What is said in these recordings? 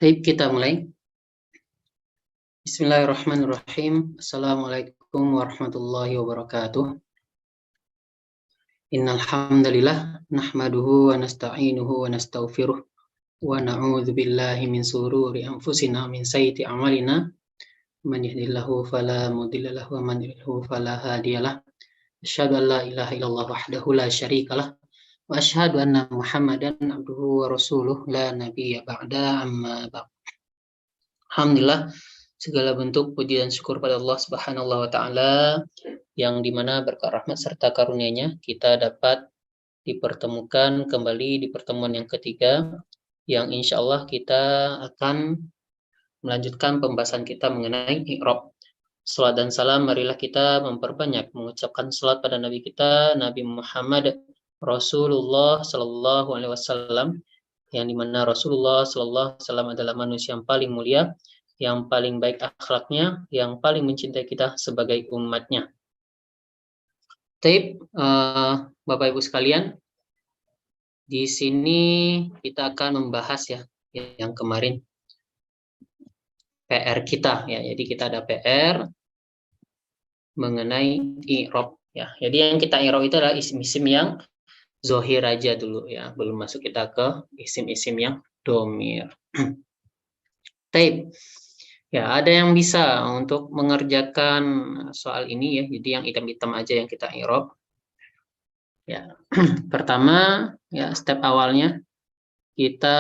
Baik, kita mulai. Bismillahirrahmanirrahim. Assalamualaikum warahmatullahi wabarakatuh. Innal hamdalillah nahmaduhu wa nasta'inuhu wa nastaghfiruh wa na'udzu billahi min sururi anfusina min sayyiati a'malina. Man yahdihillahu fala mudilla lahu wa man yudlilhu fala hadiyalah. Asyhadu an la ilaha illallah wahdahu la syarikalah wa asyhadu anna Muhammadan abduhu wa rasuluh la nabiyya ba'da amma ba'd. Alhamdulillah, segala bentuk puji dan syukur pada Allah Subhanahu wa taala yang dimana berkat rahmat serta karunia-Nya kita dapat dipertemukan kembali di pertemuan yang ketiga, yang insya Allah kita akan melanjutkan pembahasan kita mengenai i'rab. Salat dan salam marilah kita memperbanyak mengucapkan salat pada Nabi kita, Nabi Muhammad Rasulullah Sallallahu Alaihi Wasallam, yang dimana Rasulullah Sallallahu Alaihi Wasallam adalah manusia yang paling mulia, yang paling baik akhlaknya, yang paling mencintai kita sebagai umatnya. Taib, Bapak Ibu sekalian, di sini kita akan membahas ya yang kemarin PR kita ya. Jadi kita ada PR mengenai i'rab ya. Jadi yang kita i'rab itu adalah isim-isim yang zohir aja dulu ya, belum masuk kita ke isim-isim yang domir. Taib. Ya, ada yang bisa untuk mengerjakan soal ini ya. Jadi yang hitam-hitam aja yang kita i'rab. Ya. Pertama, ya step awalnya kita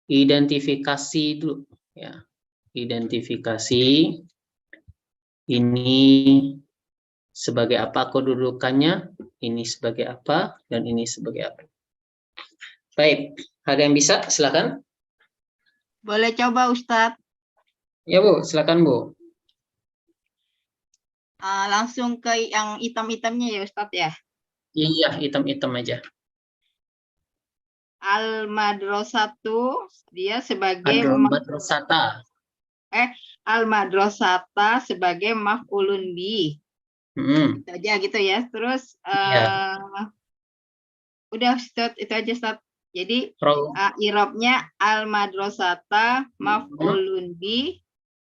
identifikasi dulu ya. Identifikasi ini sebagai apa kedudukannya, ini sebagai apa, dan ini sebagai apa. Baik, ada yang bisa? Silakan. Boleh coba Ustadz. Ya Bu, silakan Bu. Langsung ke yang hitam-hitamnya ya Ustadz ya. Iya, hitam-hitam aja. Al-madrasatu dia sebagai Al-madrasata. Al-madrasata sebagai maf'ulun bi. Itu aja gitu ya. Terus udah Ustadz, itu aja Ustadz. Jadi i'rabnya al-madrasata maf'ulun bi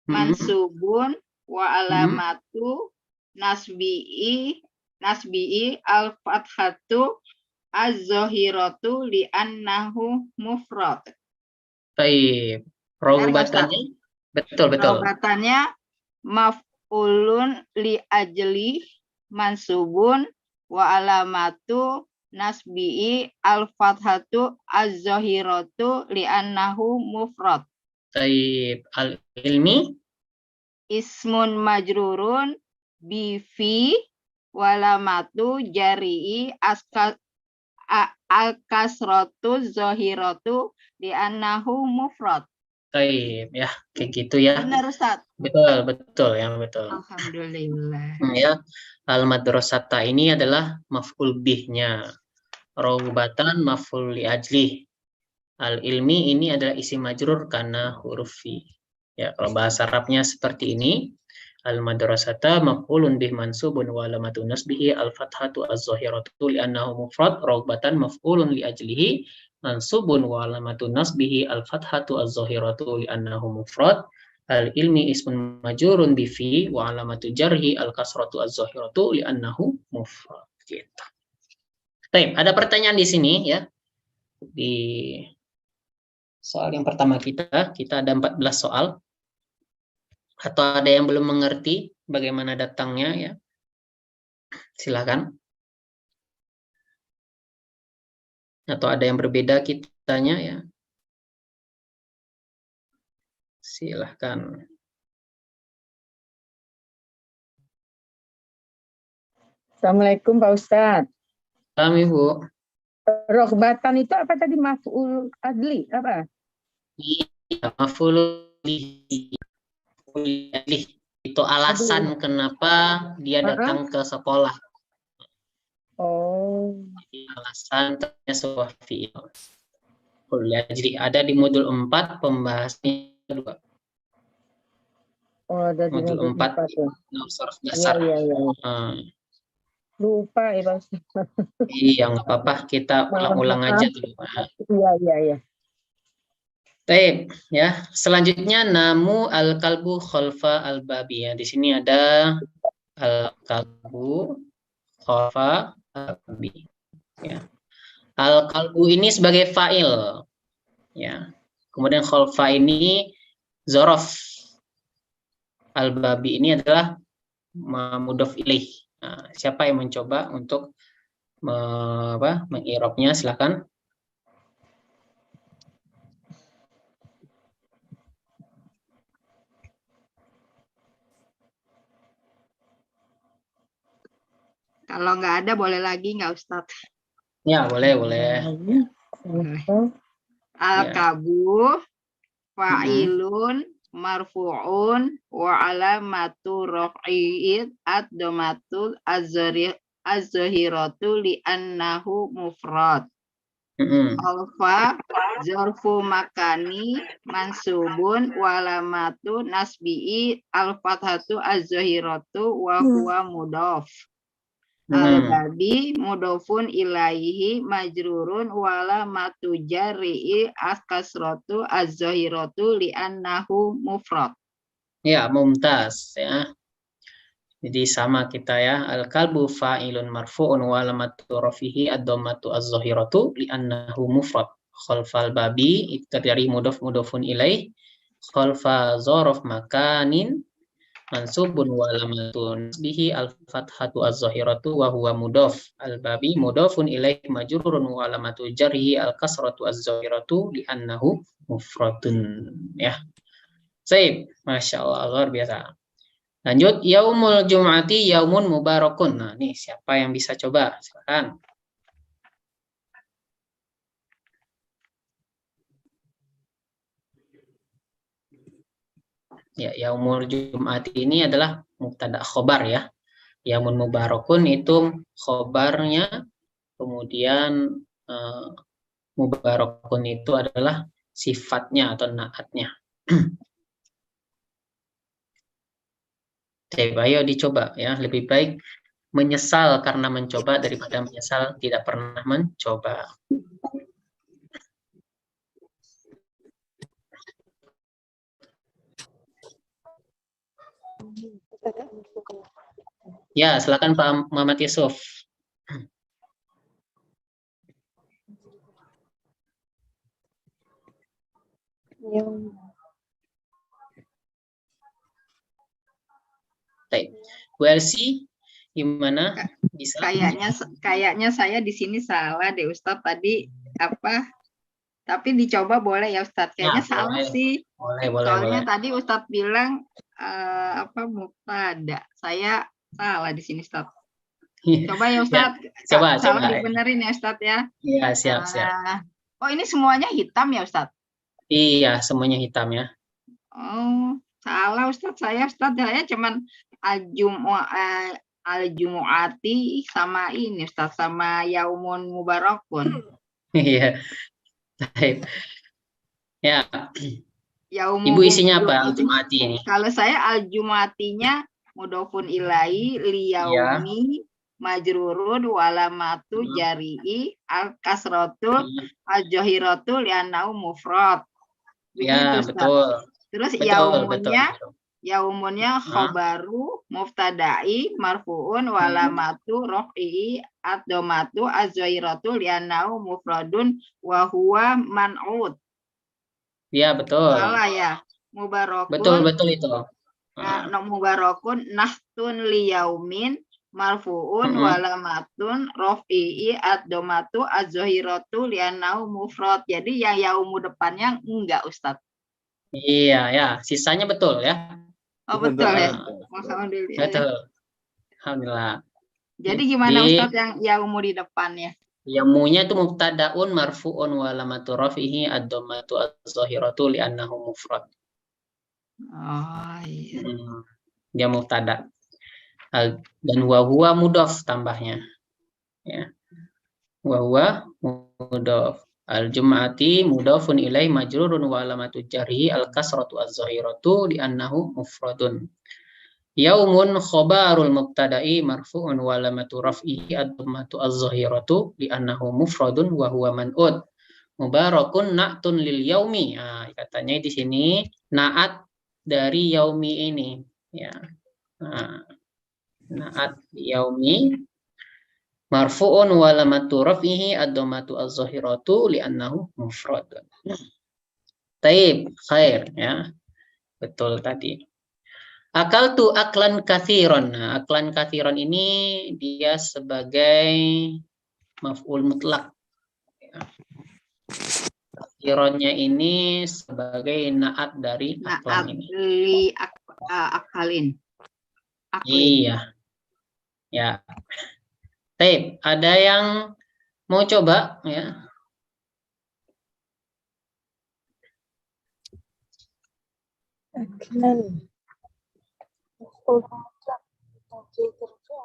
mansubun wa alamatu nasbi'i al-fathatu az-zahiratu li'annahu mufrad. Baik. Robatannya betul. Robatannya maf'ulun li ajli mansubun wa alamatu nasbi'i al-fathatu az-zahiratu li'annahu mufrad. Baik. Al-ilmi Ismun majrurun bi fi walamatu jari'i al-kasratu zahiratu li'annahu mufrad. Baik, ya kayak gitu ya. Benar Ustaz? Betul ya, betul. Alhamdulillah. Ya, al-madrasata ini adalah maf'ul bihnya. Raubatan maf'ul li ajlih. Al-ilmi ini adalah isim majrur karena huruf fi. Ya, kalau bahasa Arabnya seperti ini. Al-madrasata maf'ulun bih mansubun wa alamatu nasbihi al-fathatu az-zahiratu li'annahu mufrad. Raubatan maf'ulun li ajlihi mansubun wa alamatu nasbihi al-fathatu az-zahiratu li'annahu mufrad. Al-ilmi ismun majurun bi fi wa alamatu jarhi al-kasratu az-zahiratu li'annahu mufrad. Gitu. Baik, ada pertanyaan di sini ya. Di soal yang pertama kita ada 14 soal. Atau ada yang belum mengerti bagaimana datangnya ya? Silakan. Atau ada yang berbeda kitanya ya? Silahkan. Assalamualaikum Pak Ustadz. Salam Ibu. Rohbatan itu apa tadi, maf'ul adli apa? Iya, maf'ul itu alasan kenapa dia datang ke sekolah. Oh. Alasan ternyata sebuah fi'il. Jadi ada di modul 4 pembahasannya 2. Oh, ada di modul 4 ya. Dasar. Iya. Lupa ya Pak. Iya, nggak apa-apa. Kita ulang-ulang aja dulu. Iya. Baik, ya. Selanjutnya namu al-kalbu khalfa al-babi, ya. Di sini ada al-kalbu khalfa al-babi, ya. Al-kalbu ini sebagai fa'il, ya. Kemudian khalfa ini zorof. Al-babi ini adalah mudhof ilaih. Nah, siapa yang mencoba untuk mengirobnya, silakan. Kalau nggak ada boleh lagi nggak Ustadz? Ya, boleh. Al-kabu fa'ilun marfu'un wa alamatu raf'ihi ad-dhammatul az-zahiratu li'annahu mufrad. Alfa zarfu makani mansubun wa alamatu nasbi'i al-fathatu az-zahiratu wa huwa mudhaf. Al-babi mudhofun ilaihi majrurun wala matujari'i as-kasratu az-zahiratu li'annahu mufrad. Ya, mumtaz, ya. Jadi sama kita, ya. Al-kalbu fa'ilun marfu'un wa alamatu rafihi ad-dhammatu az-zahiratu li'annahu mufrad. Khalfal babi itu dari mudhofun ilaih. Khalfa zarf makanin mansubun wa alamatun nasbihi al-fathatu az-zahiratu wa huwa mudhaf. Al-babi mudhafun ilaih majrurun wa alamatu jarhi al-kasratu az-zahiratu li'annahu mufradun, ya. Baik, Masya Allah, luar biasa. Lanjut, yaumul jum'ati yaumun mubarakun. Nah, nih siapa yang bisa coba? Silakan. Ya, yaumul jum'ati ini adalah mubtada khobar, ya. Yaumun mubarakun itu khobarnya, kemudian mubarakun itu adalah sifatnya atau naatnya. Ayo dicoba, ya. Lebih baik menyesal karena mencoba daripada menyesal tidak pernah mencoba. Ya, silakan Pak Muhammad Yusuf. Baik, Bu Elsie, gimana? Bisa? Kayaknya saya di sini salah deh Ustadz tadi apa? Tapi dicoba boleh ya Ustadz? Kayaknya Ya, salah boleh. sih. Boleh. Tadi Ustadz bilang mubtada. Saya salah di sini Ustadz. Coba ya Ustadz. Coba. Dibenerin ya Ustadz ya. Iya, siap. Oh, ini semuanya hitam ya Ustadz? Iya, semuanya hitam, ya. Oh, salah Ustadz. Saya cuman al-jumu'ati sama ini Ustadz, sama yaumun mubarakun. Iya. Baik. Ya. Ibu isinya apa al-jumu'ati ini? Kalau saya al-jumu'atinya mudhofun ilaihi liyaumi majrurun walamatu jari'i al-kasratu al-jahiratu li'annahu mufrad. Ya, betul. Terus betul. yaumunnya khobaru muftada'i marfu'un walamatu raf'ihi ad-dhammatu az-zahiratu li'annahu mufradun wa huwa man'ud. Ya, betul. Salah ya. Mubarakun. Betul itu. Mubarakun nahtun liyaumin marfu'un walamatun raf'ihi ad-dhammatu az-zahiratu li'annahu mufrad. Jadi yang yaumu depannya enggak Ustadz. Iya, ya. Sisanya betul, ya. Oh, betul ya. Alhamdulillah. Betul. Alhamdulillah. Jadi gimana Ustadz yang yaumu di depannya? Yaumunya itu mubtadaun marfu'un wa alamatu rafihi ad-dhammatu az-zahiratu li'annahu mufrad. Oh, iya. Dia mubtada. Dan wa huwa mudhaf tambahnya. Ya. Wa huwa mudhaf. Al-jum'ati mudhafun ilaihi majrurun wa alamatu jarhi al-kasratu az-zahiratu li'annahu mufradun. Yaumun khobarul mubtada'i marfu'un wa alamatu raf'ihi ad-dhammatu az-zahiratu li'annahu mufradun wa huwa man'ud. Mubarakun na'tun lil yaumi. Nah, katanya di sini naat dari yaumi ini, ya. Nah, naat yaumi marfu'un wa lamatu raf'ihi ad-dhammatu az-zahiratu li'annahu mufradun. Taib, khair, ya. Betul tadi. Akal tu aklan kathiron. Nah, aklan kathiron ini dia sebagai maf'ul mutlak. Kathironnya ini sebagai naat dari aklan ini. Akalin. Iya. Ya. Taib, ada yang mau coba ya?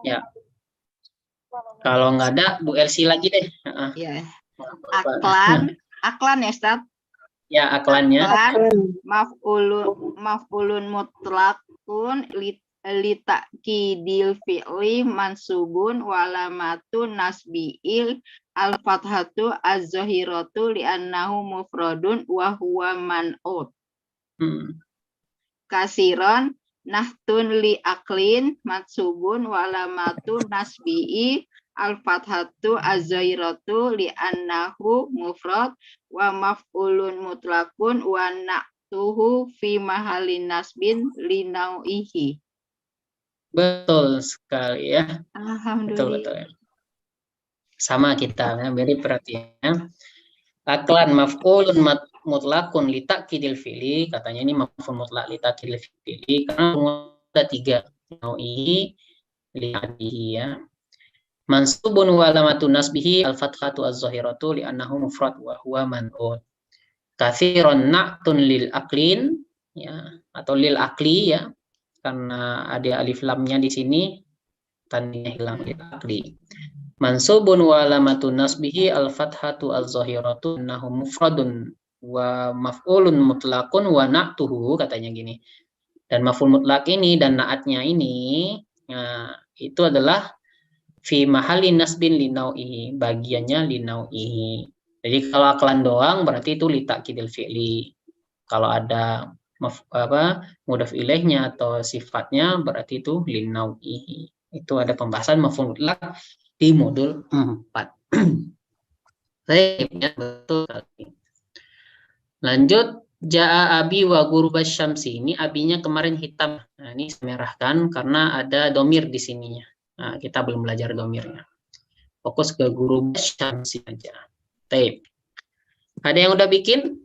Ya. Kalau nggak ada, Bu Elsie lagi deh. Ya. Aklan ya, Ustaz. Ya, aklannya. Aklan maf'ulun mutlaqun litakidil fi'li mansubun walamatun nasbiil al-fathatu az-zahiratu li'annahu mufradun wa huwa man'ut. Kasiron nahtun li aklin mansubun walamatu nasbi'i al-fathatu az-zahiratu li'annahu mufrad wa maf'ulun mutlaqun wa na'tuhu fi mahalin nasbin linau'ihi. Betul sekali ya. Alhamdulillah. Betul ya. Sama kita ya, beri perhatian. Aklan maf'ulun mutlaqun li ta'kidil fi'li, katanya ini maf'ul mutlaq li ta'kidil fi'li karena ada 3 nau'i li ya. Mansubun wa alamatun nasbihi al-fathatu az-zahiratu li'annahu mufrad wa huwa man'ut. Katsiran na'tun lil aqlin ya, atau lil aqli ya, karena ada alif lamnya di sini tandanya hilang lil aqli. Mansubun wa alamatun nasbihi al-fathatu az-zahiratu innahu mufradun wa maf'ulun mutlaqun wa na'tuhu, katanya gini. Dan maf'ul mutlaq ini dan naatnya ini itu adalah fi mahalli nasbin linau'ihi, bagiannya linau'ihi. Jadi kalau aklan doang berarti itu li ta'kidil fi'li. Kalau ada mudhaf ilaihnya atau sifatnya berarti itu linau'ihi. Itu ada pembahasan maf'ul mutlaq di modul 4. Baik, ya, betul. Lanjut, ja'a abi wa ghurubasy syamsi. Ini abinya kemarin hitam. Nah, ini saya merahkan karena ada domir di sininya. Nah, kita belum belajar domirnya. Fokus ke ghurubasy syamsi aja. Baik. Ada yang udah bikin?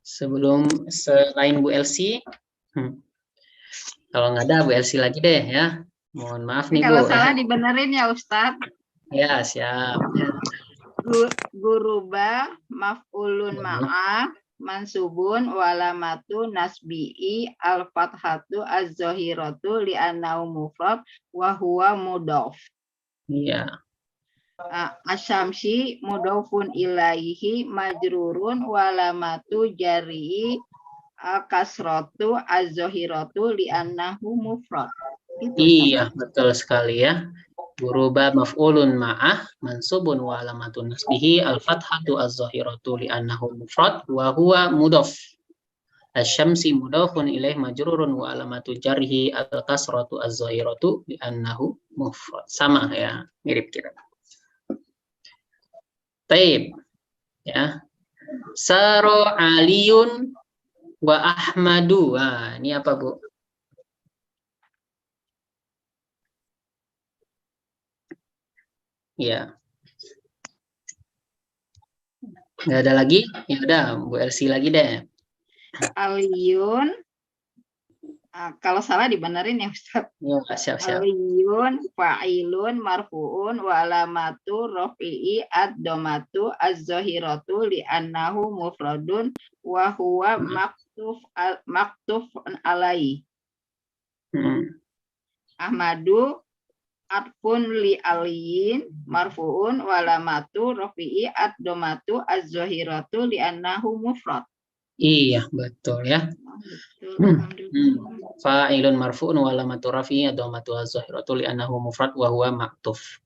Selain Bu Elsie? Kalau nggak ada, Bu Elsie lagi deh ya. Mohon maaf nih, kalau Bu. Kalau salah dibenerin ya, Ustadz. Ya, siap. Guruba maf'ulun ma'ah mansubun walamatu nasbi'i al-fathatu az-zahiratu li'annahu mufrad wa huwa mudhaf. Iya. Asyamsi mudhafun ilaihi majrurun walamatu jari'i kasratu az-zahiratu li'annahu mufrad. Iya, betul sekali ya. Guruba maf'ulun ma'ah mansubun wa alamatun nasbihi al-fathatu az-zahiratu li'annahu mufrad wa huwa mudhaf. Asy-syamsi mudhafun ilaih majrurun wa alamatu jarhi al-kasratu az-zahiratu li'annahu mufrad. Sama ya, mirip kira. Taib. Ya. Saro Aliyun wa Ahmadu. Nah, ini apa, Bu? Ya. Nggak ada lagi? Ya udah, Bu Elsie lagi deh. Aliyun. Kalau salah dibenerin ya, Ustaz. Ya, siap-siap. Aliyun fa'ilun marfu'un wa alamatu rafi'i ad-dhammatu az-zahiratu li'annahu mufradun wa huwa maktuf alaihi. Ahmadu atfun li aliyin marfu'un wa alamatu rafi'i ad-dhammatu az-zahiratu li'annahu mufrad. Iya, betul ya. Fa'ilun marfu'un wa alamatu rafi'i ad-dhammatu az-zahiratu li'annahu mufrad wa huwa maktuf.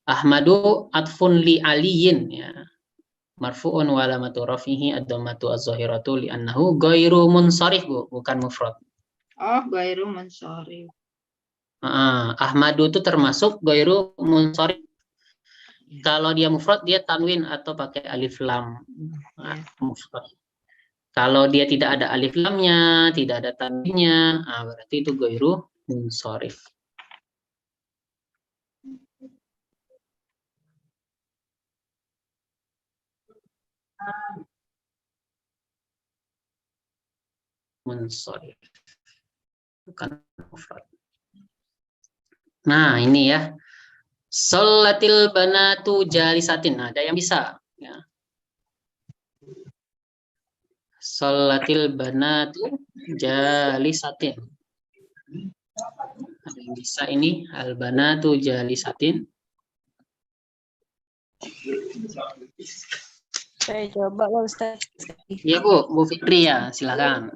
Ahmadu atfun li aliyin ya. Marfu'un wa alamatu rafihi ad-dhammatu az-zahiratu li'annahu ghairu munsharif, Bu, bukan mufrad. Oh, ghairu munsharif. Ahmadu itu termasuk ghairu munsharif. Kalau dia mufrad dia tanwin atau pakai alif lam. Mufrad. Kalau dia tidak ada alif lamnya, tidak ada tanwinnya, berarti itu ghairu munsharif. Munsharif. Bukan mufrad. Nah, ini ya. Sholatil banatu jalisatin. Nah, ada yang bisa ya. Sholatil banatu jalisatin. Ada yang bisa ini al banatu jalisatin. Saya coba lah Ustaz. Iya Bu Fikri ya, silakan.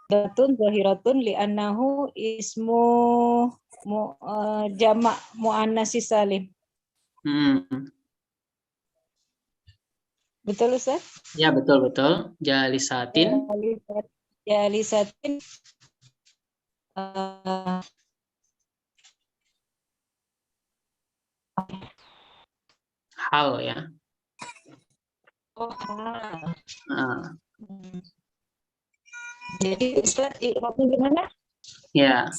Datun zahiratun li'annahu ismu jamak muannas salim. Betul Ustaz? Ya, betul. Jalisatin. Jalisatin hal ya. Oh, hal. Jadi Ustaz, I'rabnya gimana? Ya.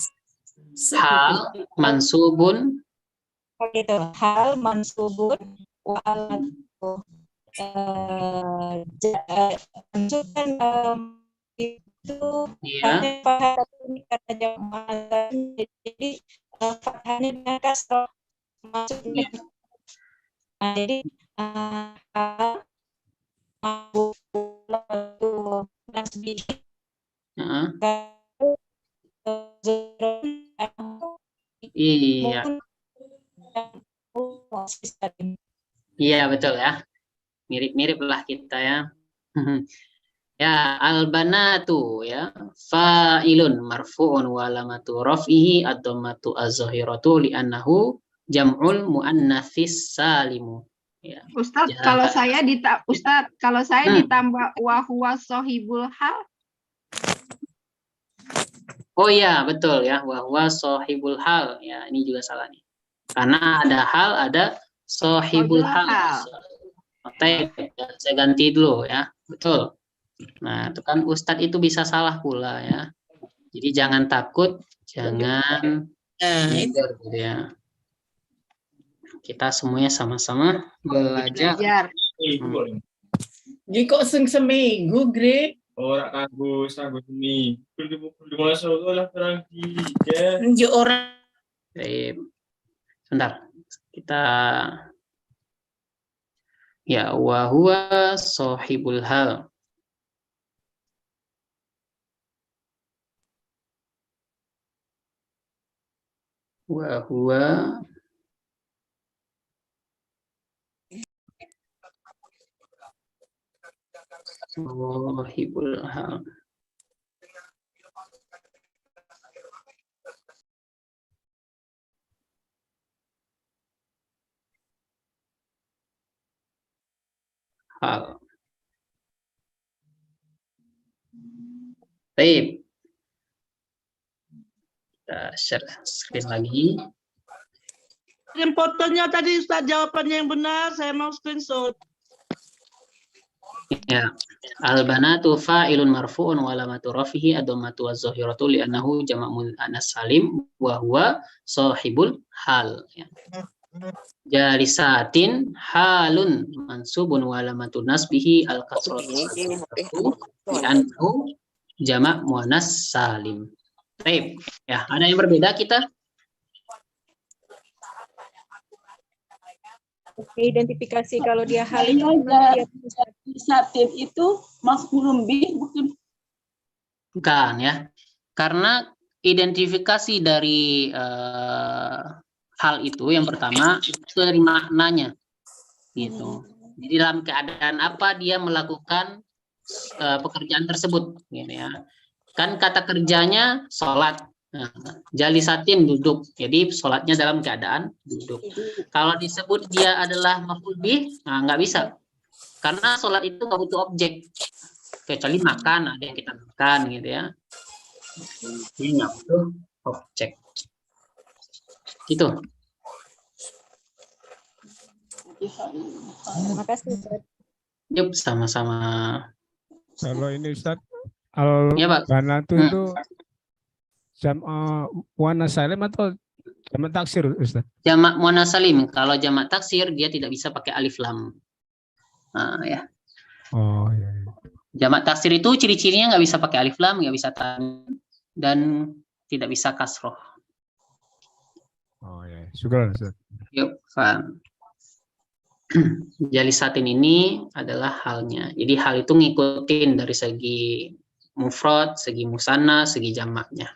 Hal mansubun. Gitu. Hal mansubun wa mansubkan itu Ya. kata jamak, jadi fathahnya dengan kasroh maksudnya. Nah, jadi nasbi Iya. Iya, betul ya. Mirip-mirip lah kita ya. Ya, al-banatu ya, fa'ilun marfu'un wa alamatu raf'ihi ad-dhammatu az-zahiratu li'annahu jam'ul muannatsis salimu. Ya. Ustaz, kalau saya ditambah wa huwa sohibul hal. Oh iya, betul ya, wa huwa sohibul hal. Ya, ini juga salah nih. Karena ada hal, ada sohibul hal. Oke, saya ganti dulu ya. Betul. Nah, itu kan Ustadz itu bisa salah pula ya. Jadi jangan takut, jangan minder gitu ya. Kita semuanya sama-sama belajar. Jadi kok seminggu, Gre? Orang Agus ini. Kudu masuk lah terang tiga. Orang. Baik. Sebentar. Kita ya wa huwa sohibul hal. Wa huwa sohibul hal. Hal. Baik. Kita share screen lagi. Yang fotonya tadi Ustaz, jawabannya yang benar, saya mau screenshot. Ya. Al-banatu fa'ilun marfu'un wa alamatu rafihi ad-dhammatu az-zahiratu li'annahu jamak muannas salim wa huwa sahibul hal. Ya. Jalisatin halun mansubun wa alamatu nasbihi al-kasratu li'annahu jamak muannas salim. Baik. Ya, ada yang berbeda kita? Oke, identifikasi kalau dia hal Jalisatin itu maf'ulun bih bukan ya. Karena identifikasi dari hal itu yang pertama dari maknanya gitu. Jadi dalam keadaan apa dia melakukan pekerjaan tersebut, gitu ya. Kan kata kerjanya sholat, nah, jalisatin duduk, jadi sholatnya dalam keadaan duduk. Kalau disebut dia adalah maf'ul bih, nah, nggak bisa, karena sholat itu nggak butuh objek, kecuali makan, ada yang kita makan, gitu ya. Ini nggak butuh objek, gitu. Terima kasih Ustaz. Yuk, sama-sama. Kalau ini Ustaz, Ya, Pak. al-banatu itu muannas salim atau jamak taksir Ustaz? Jamak muannas salim. Kalau jamak taksir dia tidak bisa pakai alif lam. Nah, ya. Oh iya. Jamak taksir itu ciri-cirinya nggak bisa pakai alif lam, nggak bisa tanwin, dan tidak bisa kasroh. Oh iya. Syukur Ustaz. Yuk, paham. Jalisatin ini adalah halnya. Jadi hal itu ngikutin dari segi mufrad, segi musanna, segi jamaknya.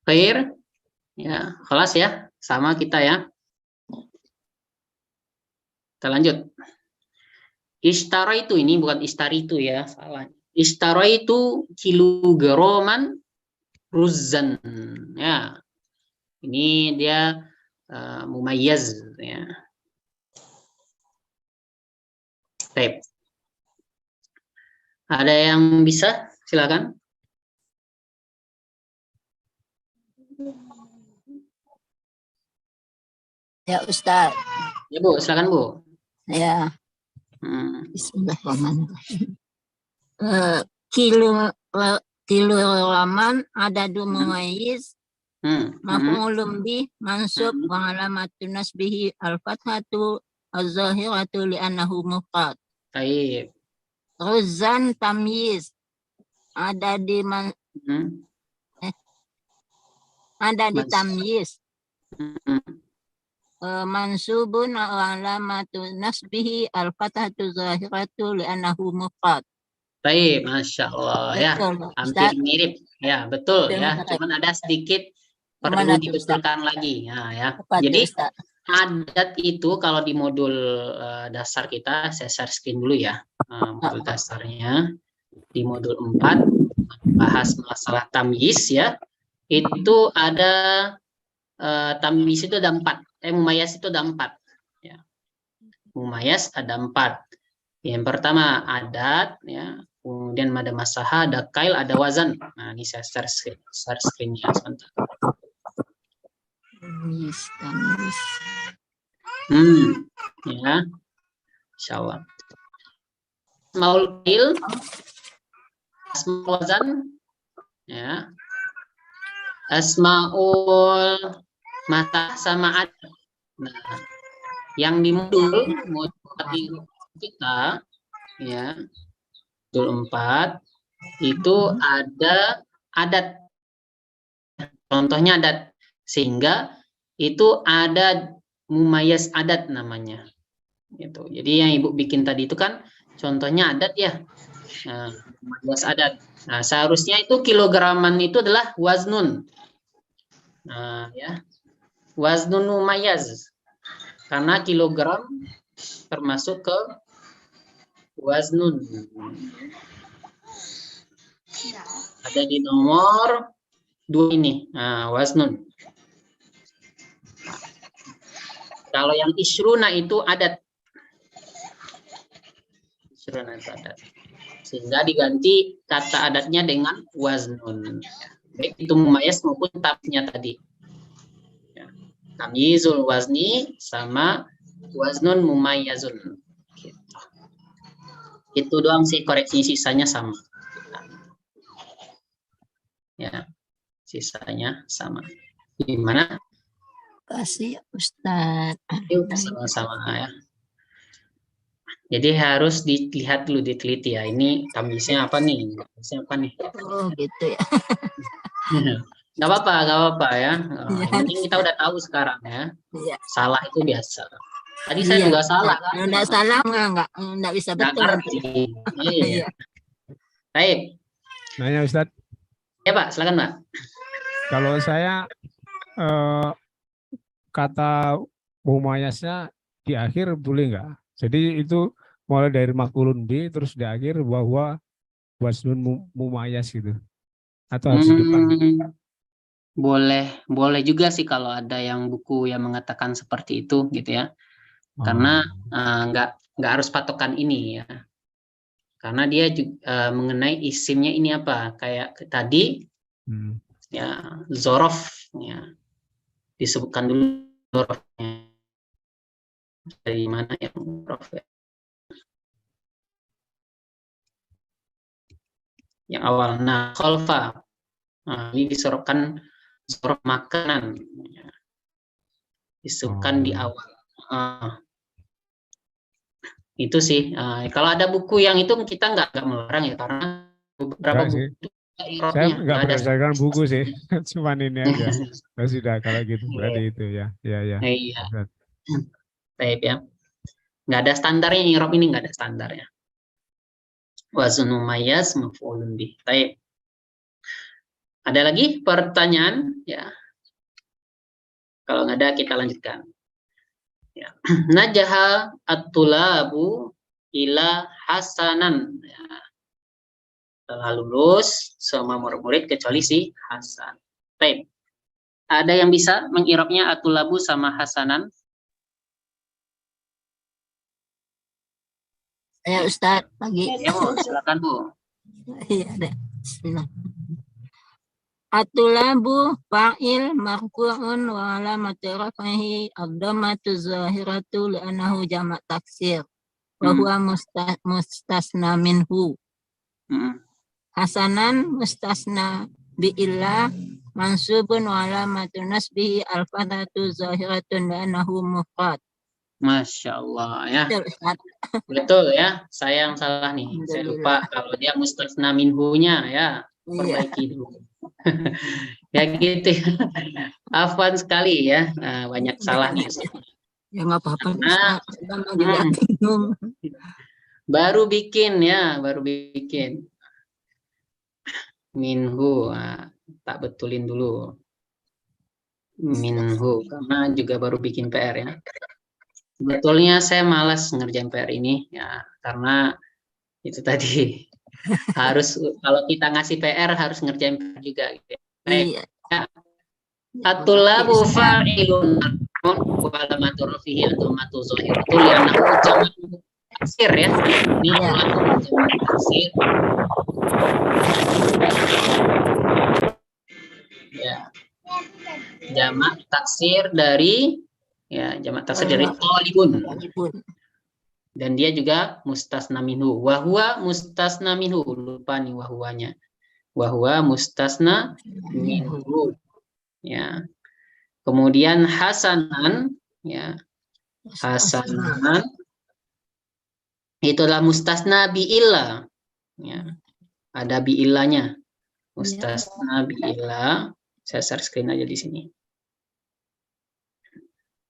Clear? Ya, kelas ya. Sama kita ya. Kita lanjut. Ishtara itu ini bukan istari itu ya, salah. Ishtara itu kilograman ruzan. Ya. Ini dia mumayyaz ya. Baik. Ada yang bisa? Silakan. Ya Ustaz, Ya Bu, silakan Bu. ya Hmm. Bismillahirrahmanirrahim. Kilograman adadu mumayyiz maf'ulun bih mansub wa alamatun nasbihi al-fathatu az-zahiratu li'annahu mufrad. Baik. Ruzan tamyiz adadi adadi Mas. tamyiz Hmm. mansubun wa alamatu nasbihi al-fathatu zahiratu li'annahu mufrad. Baik, Masya Allah ya. Betul, Hampir Ustaz. mirip. Ya, betul Betul, ya. Ustaz. Cuman ada sedikit perlu Gimana tuh, dibetulkan lagi. Nah, ya. Apa tuh, Jadi Ustaz? adat itu kalau di modul dasar kita, saya share screen dulu ya. Modul dasarnya di modul 4 bahas masalah tamyiz ya. Itu ada tamyiz itu ada 4. Mumayyiz itu ada 4 ya. Mumayyiz ada 4. Yang pertama adat ya. Kemudian ada masaha, ada kail, ada wazan. Nah, ini saya share screen-nya sebentar. Tamyiz. Ya. Insyaallah. Asmaul kail, asmaul wazan, ya. Asmaul mata sama adat. Nah, yang di modul kita ya. Modul 4 itu ada adat. Contohnya adat. Sehingga itu ada mumayyiz adat namanya. Gitu. Jadi yang Ibu bikin tadi itu kan contohnya adat ya. Nah, mumayyiz adat. Nah, seharusnya itu kilograman itu adalah waznun. Nah, ya. Waznun mumayyiz. Karena kilogram termasuk ke waznun. Ada di nomor 2 ini. Nah, waznun. Kalau yang isruna itu adat. Isruna itu adat. Sehingga diganti kata adatnya dengan waznun. Baik itu mumayyiz maupun tamyiznya tadi. Ya. Tamyizul wazni sama waznun mumayyazun. Itu doang sih koreksi, sisanya sama. Ya, sisanya sama. Gimana? Kasih Ustaz. Yuk sama-sama ya. Jadi harus dilihat dulu, diteliti ya. Ini tamyiznya apa nih? Tamyiznya apa nih? Oh gitu ya. Nggak apa-apa ya. Yang Ya. penting kita udah tahu sekarang ya. Iya. Salah itu biasa. Tadi saya Iya. juga salah kan? Kalau nggak salah nggak bisa Nggak betul. ngerti. Iya. Iya. Baik. Nanya Ustaz, Ya Pak, silakan Pak. kalau saya kata mumayasnya di akhir boleh nggak? Jadi itu mulai dari maf'ulun bi terus di akhir bahwa wasnun mumayas gitu. Atau harus di depan? Boleh juga sih kalau ada yang buku yang mengatakan seperti itu gitu ya. Karena nggak harus patokan ini ya. Karena dia juga mengenai isimnya ini apa? Kayak tadi ya zorof ya. Disebutkan dulu zorofnya. Dari mana yang zorof ya? Yang awal. Nah, kholfa. Nah, ini disorotkan zorof makanan. Ya. Disebutkan di awal. Itu sih. Kalau ada buku yang itu kita nggak melarang ya, karena beberapa Enggak sih. buku Saya irobnya nggak nggak ada. berdasarkan buku sih, cuman ini aja. Ya sudah kalau gitu berarti itu ya, ya. Iya. Ustaz. Baik ya. Nggak ada standarnya, irob ini nggak ada standarnya. Waznu mayas maf'ulun bih. Baik. Ada lagi pertanyaan? Ya. Kalau nggak ada kita lanjutkan. Ya. Najaha at-tulabu ila hasanan. Ya. Telah lulus semua murid kecuali si Hasan. Baik. Ada yang bisa mengirobnya at-tulabu sama hasanan? Ya Ustaz, pagi. Ya, Bu, silakan Bu. Iya, deh. Bismillah. Atulabu fa'il marfu'un wa alamatu rafihi ad-dhammatu zahiratu li'annahu jamak taksir wa huwa mustasna minhu. Hasanan mustasna bi'illah mansubun wa alamatu nasbihi al-fathatu zahiratun li'annahu mufrad. Masya Allah ya. Betul, Ustaz. Betul ya. Saya yang salah nih. Saya lupa kalau dia mustasna minhunya ya. Perbaiki dulu. Ya gitu. Afwan sekali ya. Banyak salah nih. Ya nggak apa-apa. Baru bikin ya. Baru bikin. Minhu. Tak betulin dulu. Minhu. Karena juga baru bikin PR ya. Sebetulnya saya malas ngerjain PR ini ya, karena itu tadi harus kalau kita ngasih PR harus ngerjain PR juga gitu. Baik. Ya. At-tulabu fa'ilun wa alamatu rafihi ad-dhammatu zahiratu li'annahu jamak taksir ya. Ini jamak taksir. Ya. Jamak taksir dari ya, jamak taksir dari talibun. Dan dia juga mustasna minhu. Wahwa mustasna minhu. Lupa nih wahwanya. Wahwa mustasna minhu. Ya. Kemudian hasanan ya. Hasanan itulah mustasna bi'illah. Ya. Ada bi'illahnya. Mustasna bi'illah. Saya share screen aja di sini.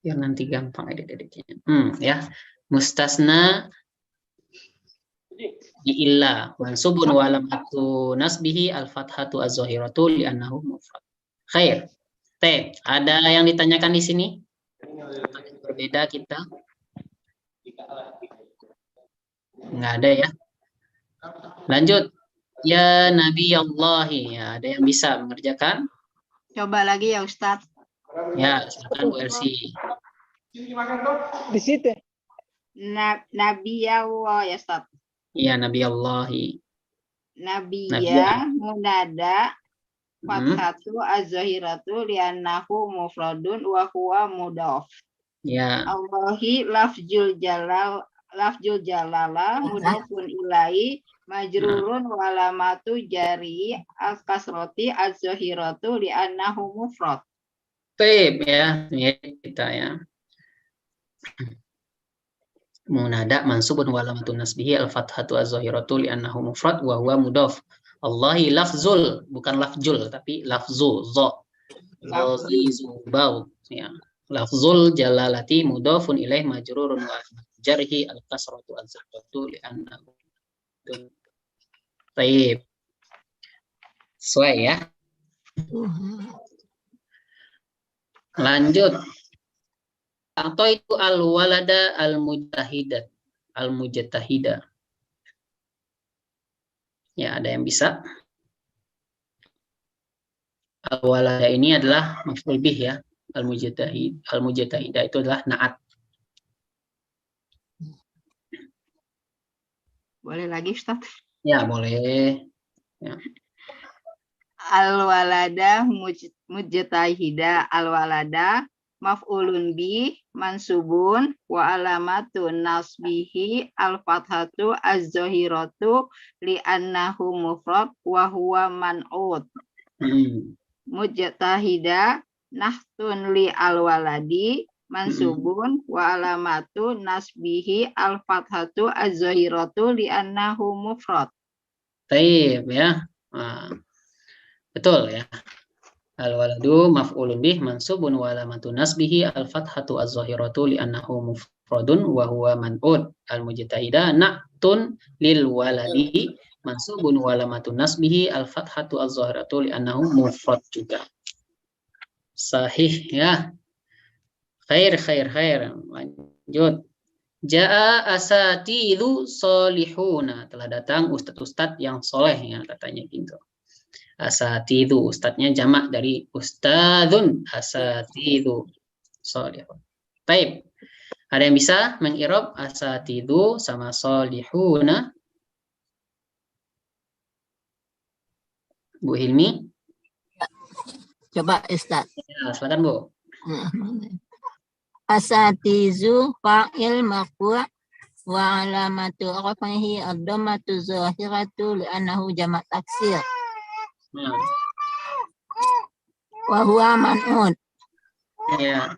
Biar nanti gampang edit-editnya. Ya. Mustasna bi'illah mansubun wa alamatu nasbihi al-fathatu az-zahiratu li'annahu mufrad. Khair. Ada yang ditanyakan di sini? Berbeda kita? Enggak ada ya. Lanjut. Ya Nabi Allahi. Ya, ada yang bisa mengerjakan? Coba lagi ya Ustadz. Ya, silakan Bu Elsi. Di situ. Nabi Allah ya Ustadz. Iya, Nabi Allahi. Nabi Nabi ya munada fathatu az-zahiratu li'annahu mufradun wa huwa mudhaf. Ya. Allahi lafzul jalala mudhafun ilai majrurun wa alamatu jari al-kasrati az-zahiratu li'annahu mufrad. Baik ya, kita ya. Munada mansubun wa alamatun nasbihi al-fathatu az-zahiratu li'annahu mufrad wa huwa mudhaf. Allahi lafzul, bukan lafjul tapi lafzu zo. Lazizu bau ya. Lafzul jalalati mudhafun ilaih majrurun wa jarhi al-kasratu az-zahiratu li'annahu. Baik. Sesuai ya. Lanjut. atau itu al-walada al-mujtahida. Ya, ada yang bisa? Al-walada ini adalah maf'ul bih ya. Al-mujtahida itu adalah na'at. Boleh lagi Ustaz? Ya, boleh. Ya. Al-walada mujtahida, al-walada maf'ulun bi mansubun wa alamatun nasbihi al-fathatu az-zahiratu li'annahu mufrad wa huwa man'ud. Mujtahida nahtun li al-waladi mansubun wa alamatu nasbihi al-fathatu az-zahiratu li'annahu mufrad. Baik ya. Nah, betul ya. Al-waladu maf'ulun bih mansubun wa alamatu nasbihi al-fathatu az-zahiratu li'annahu mufradun wa huwa man'ud. Al-mujtahida na'tun lil waladi mansubun wa alamatu nasbihi al-fathatu az-zahiratu li'annahu mufrad juga. Sahih ya. Khair. Lanjut. Ja'a asatidu solihuna. Telah datang ustadz-ustadz yang soleh ya, katanya gitu. Asatidu, ustadznya jamak dari ustadzun, asatidu solihun. Baik. Ada yang bisa mengirob asatidu sama solihuna? Bu Hilmi? Coba Ustaz. Ya, silakan Bu. Asatizu fa'il marfu' wa alamatu raf'ihi ad-dhammatu zahiratu li'annahu jamak taksir. Wa huwa man'ud. Ya.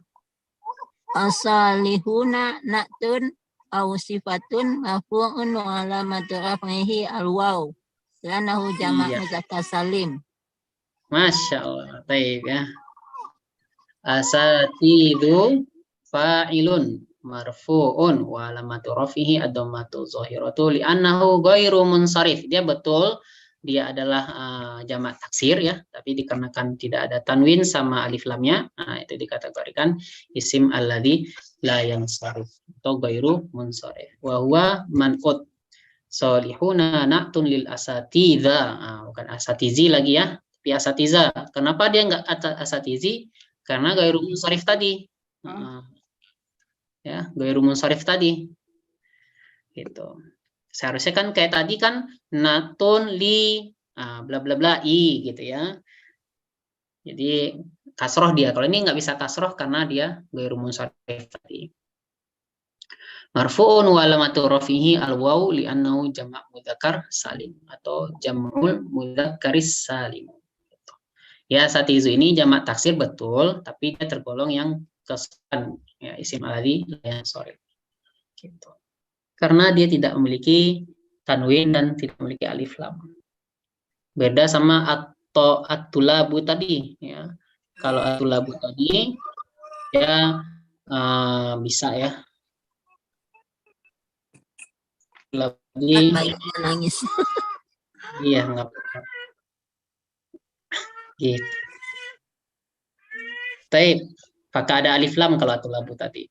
Asalihuna na'tun aw sifatun marfu'un wa alamatu raf'ihi al-waw li'annahu jamak muzakkar salim. Masya Allah. Baik ya. Asatidu fa'ilun marfu'un wa alamatu rafihi ad-dhammatu zahiratu li'annahu ghairu munsharif. Dia betul, dia adalah jamak taksir ya, tapi dikarenakan tidak ada tanwin sama alif lamnya, itu dikategorikan isim alladzi la yansharif atau ghairu munsharif. Wa huwa man'ud. Solihuna na'tun lil asatiza. Bukan asatizi lagi ya, tapi asatiza. Kenapa dia enggak asatizi? Karena ghairu munsharif tadi. Ya, ghairu munsharif tadi. Gitu. Seharusnya kan kayak tadi kan natun li bla bla bla i gitu ya. Jadi kasroh dia. Kalau ini nggak bisa kasroh karena dia ghairu munsharif tadi. Marfu'un wa alamatu rafihi al-waw li'annahu jamak mudzakkar salim atau jam'ul mudzakkaris salim. Ya, satizu ini jamak taksir betul, tapi dia tergolong yang kesukaan ya, isim alladzi ya, sorry. Gitu. Karena dia tidak memiliki tanwin dan tidak memiliki alif lam. Beda sama atau at-tulabu tadi ya. Kalau at-tulabu tadi ya bisa ya. Lagi nangis. Iya, enggak apa-apa. Gitu. Baik, apakah ada alif lam kalau at-tulabu tadi?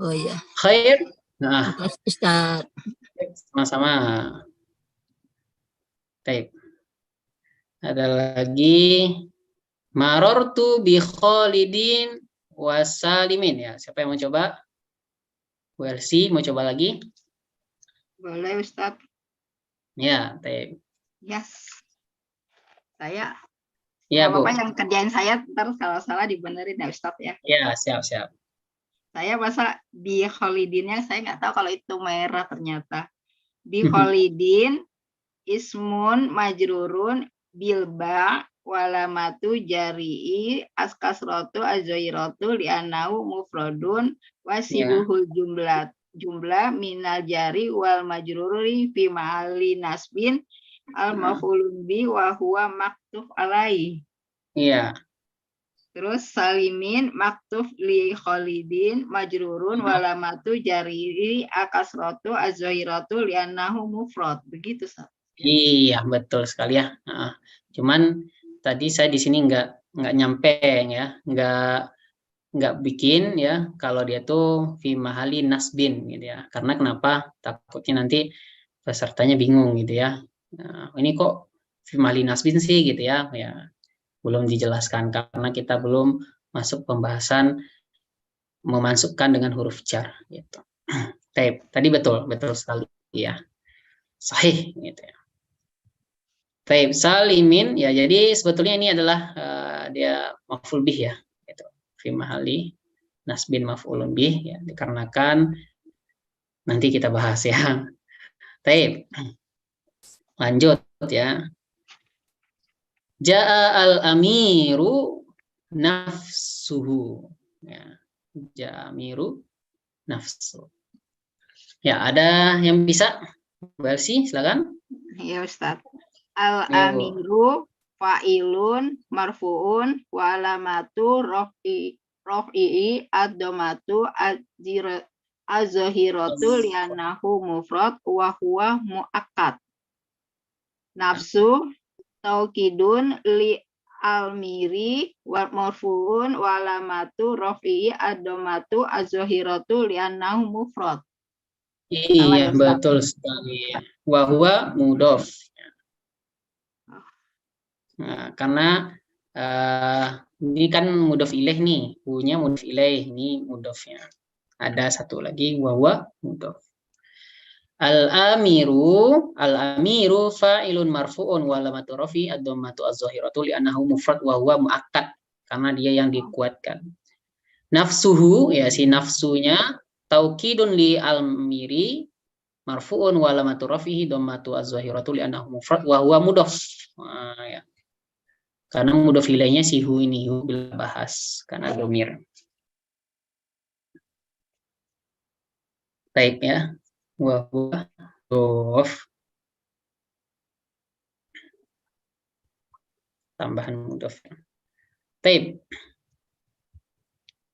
Oh iya. Khair. Nah, Ustaz. sama-sama. Baik. Ada lagi marortu bi Khalidin wasalimin ya. Siapa yang mau coba? Bu Elsi mau coba lagi? Boleh Ustaz. Ya, baik. Yes. Saya Ya, Bu. Bapak yang kerjain saya ntar kalau salah dibenerin ya Ustaz ya. Ya, siap. Saya masa di Khalidinnya saya nggak tahu kalau itu merah ternyata. Di Khalidin ismun majrurun bilba walamatu jari'i askasrotu azoiratu li'anau mufrodun wasibuhul jumlah minal jari wal majruri fi ma'ali nasbin al maf'ulun bi wa huwa maktuf alai. Iya. Terus salimin maktuf li Khalidin majrurun walamatu jari'i akasrotu azoiratu li'annahu mufrad. Begitu Ustaz. Iya, betul sekali ya. Cuman tadi saya di sini nggak nyampe ya, nggak nggak bikin ya kalau dia tuh fi mahali nasbin gitu ya. Karena kenapa? Takutnya nanti pesertanya bingung gitu ya. Nah, ini kok fi mahali nasbin sih gitu ya. Ya, belum dijelaskan karena kita belum masuk pembahasan memasukkan dengan huruf jar gitu. Tadi betul sekali ya. Sahih gitu ya. Taib salimin ya, jadi sebetulnya ini adalah dia maf'ul bih ya, gitu. Fi mahali nasbin maf'ulun bih ya, dikarenakan nanti kita bahas ya. Taib. Lanjut ya. Ja'a al-amiru nafsuhu. Ya. Ja'a amiru nafsu. Ya, ada yang bisa? Bu Elsi, silakan. Ya Ustaz. Al-amiru fa'ilun marfu'un wa alamatu raf'i ad-dhammatu az-zahiratu li'annahu mufrad wa huwa muakkad. Nafsu taukidun li al-miri wa marfu'un wa alamatu raf'i ad-dhammatu az-zahiratu li'annahu mufrad. Iya, betul sekali. Wa huwa mudhof. Nah, karena ini kan mudhof ilaih nih, punya mudhof ilaih, ini mudhofnya. Ada satu lagi wa huwa mudhof. Al-amiru fa'ilun marfu'un wa alamatu rafi ad-dhammatu az-zahiratu li'annahu mufrad wa huwa muakkad, karena dia yang dikuatkan. Nafsuhu ya, si nafsunya taukidun li al-miri marfu'un wa alamatu rafihi dhammatu az-zahiratu li'annahu mufrad wa huwa mudhof. Nah, ya. Karena mudhof ilaihnya si hu ini, hu bila bahas karena domir. Baik ya. Wa huwa mudhof. Tambahan mudhof. Baik.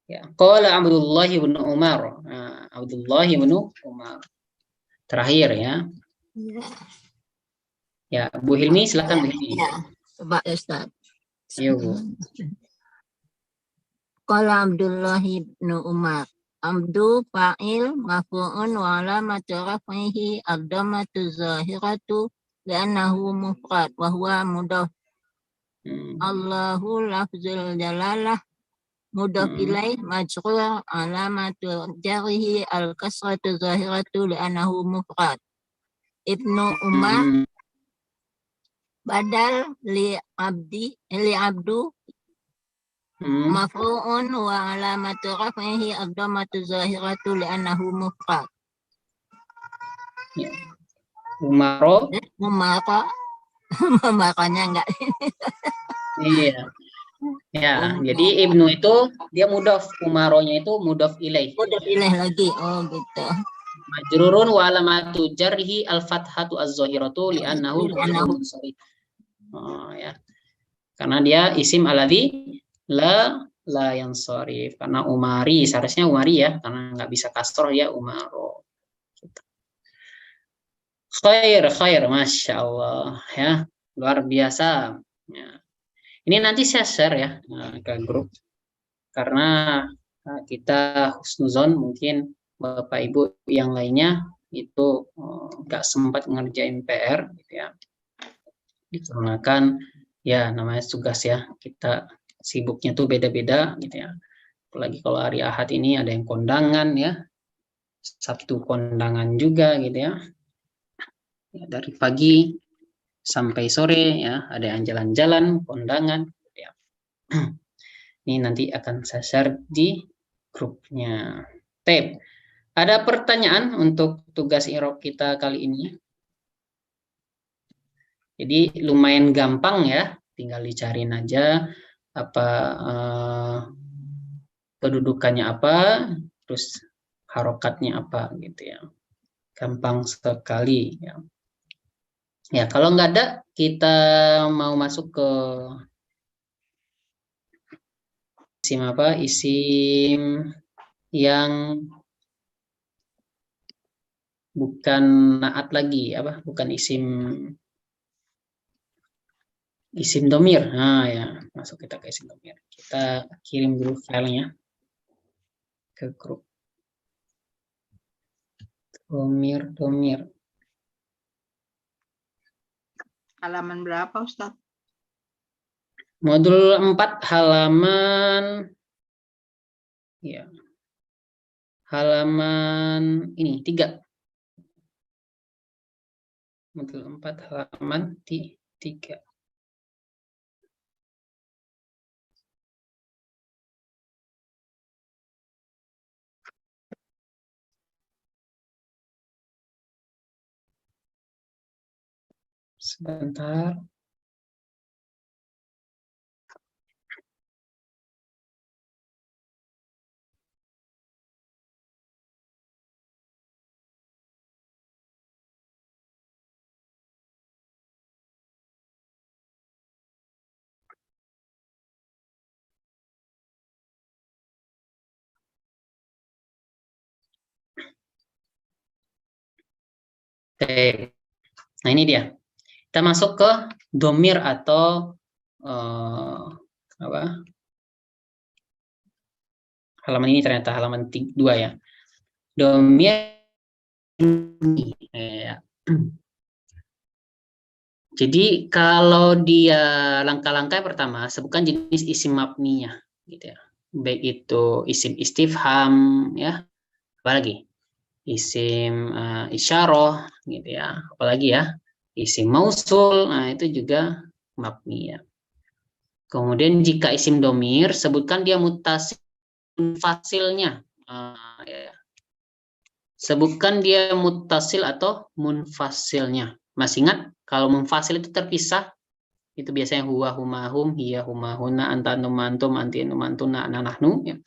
Ya, qala Abdullah bin Umar. Nah, Abdullah bin Umar. Terakhir ya. Ya, Bu Hilmi silakan Bu Hilmi. Ya, coba Ustaz. Ayo Bu. Qala Abdullah bin Umar. Abdu fa'il maf'ulun wa alamatu raf'ihi ad-dhammatu zahiratu li'annahu mufrad wa huwa mudhof. Allahu lafzul jalalah mudhof ilaih majrur alamatu jarrihi al-kasratu zahiratu li'annahu mufrad. Ibnu Umar badal li abdu maf'ulun wa alamatu raf'ihi ad-dhammatu zahiratu li'annahu mufrad. Umaro. Makanya enggak. Iya. Ya, jadi Ibnu itu dia mudhof, Umaronya itu mudhof ilaih. Mudhof ilaih lagi. Oh, gitu. Majrurun wa alamatu jarhi al-fathatu az-zahiratu li'annahu munsharif. Oh ya. Karena dia isim alladzi la yansharif. Karena Umari, seharusnya Umari ya, karena nggak bisa kasroh ya Umaro. Gitu. Khair, Masya Allah ya, luar biasa. Ya. Ini nanti saya share ya ke grup, karena kita husnuzon mungkin Bapak Ibu yang lainnya itu nggak sempat ngerjain PR gitu ya, dikarenakan ya namanya tugas ya, kita sibuknya tuh beda-beda gitu ya, apalagi kalau hari Ahad ini ada yang kondangan ya, Sabtu kondangan juga gitu ya, dari pagi sampai sore ya, ada yang jalan-jalan, kondangan ya. Ini nanti akan saya share di grupnya. Tep. Ada pertanyaan untuk tugas i'rab kita kali ini? Jadi lumayan gampang ya, tinggal dicariin aja apa kedudukannya apa, terus harokatnya apa gitu ya. Gampang sekali ya. Ya, kalau nggak ada, kita mau masuk ke isim apa? Isim yang bukan naat lagi, apa? Bukan isim domir. Nah, ya, masuk kita ke isim domir. Kita kirim dulu filenya. ke grup. Domir. Halaman berapa, Ustaz? Modul 4 halaman ya. Halaman ini 3. Modul 4 halaman 3. Sebentar. Oke. Nah, ini dia. Kita masuk ke domir atau apa? Halaman ini ternyata halaman 2 ya. Domir ya. Jadi kalau dia langkah-langkah pertama, sebutkan jenis isim mabninya gitu ya. Baik itu isim istifham ya. Apalagi isim isyarah gitu ya. Apalagi ya isim mausul, nah itu juga mabni ya. Kemudian jika isim domir, sebutkan dia mutasil munfasilnya. Ya. Sebutkan dia mutasil atau munfasilnya. Masih ingat kalau munfasil itu terpisah, itu biasanya huwa, huma, hum, hiya, huma, huna, anta, antum, antum, anti, antum, antuna, ana, nahnu. Ya.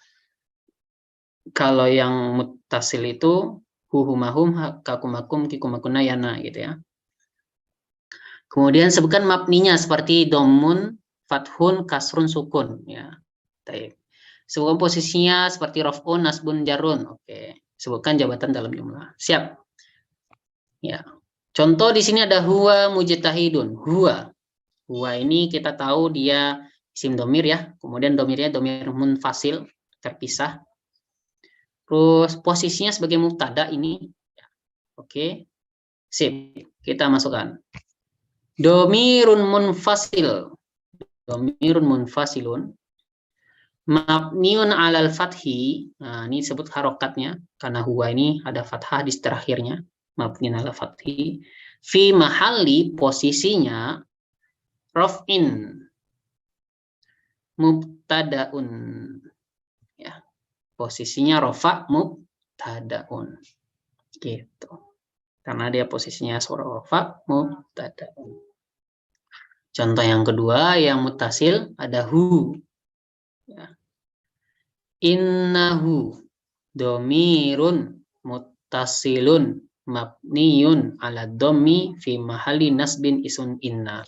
Kalau yang mutasil itu hu, huma, hum, kakumakum, kikumakuna, yana gitu ya. Kemudian sebutkan mabninya seperti domun, fathun, kasrun, sukun. Ya. Sebutkan posisinya seperti raf'un, nasbun, jarun. Oke. Sebutkan jabatan dalam jumlah. Siap. Ya. Contoh di sini ada huwa mujtahidun. Huwa. Huwa ini kita tahu dia isim domir ya. Kemudian domirnya domir munfasil, terpisah. Terus posisinya sebagai mubtada ini. Oke. Sip. Kita masukkan. Domirun munfasil. Domirun munfasilun. Mabniun alal fathi. Nah, ini disebut harokatnya. Karena huwa ini ada fathah di terakhirnya. Mabniun alal fathi. Fi mahalli posisinya. Raf'in. Mubtadaun. Ya. Posisinya rofa mubtadaun. Gitu. Karena dia posisinya surah rofa mubtadaun. Contoh yang kedua yang mutasil ada hu. Ya. Innahu domirun muttasilun mabniyun ala dhammi fi mahalli nasbin isun inna.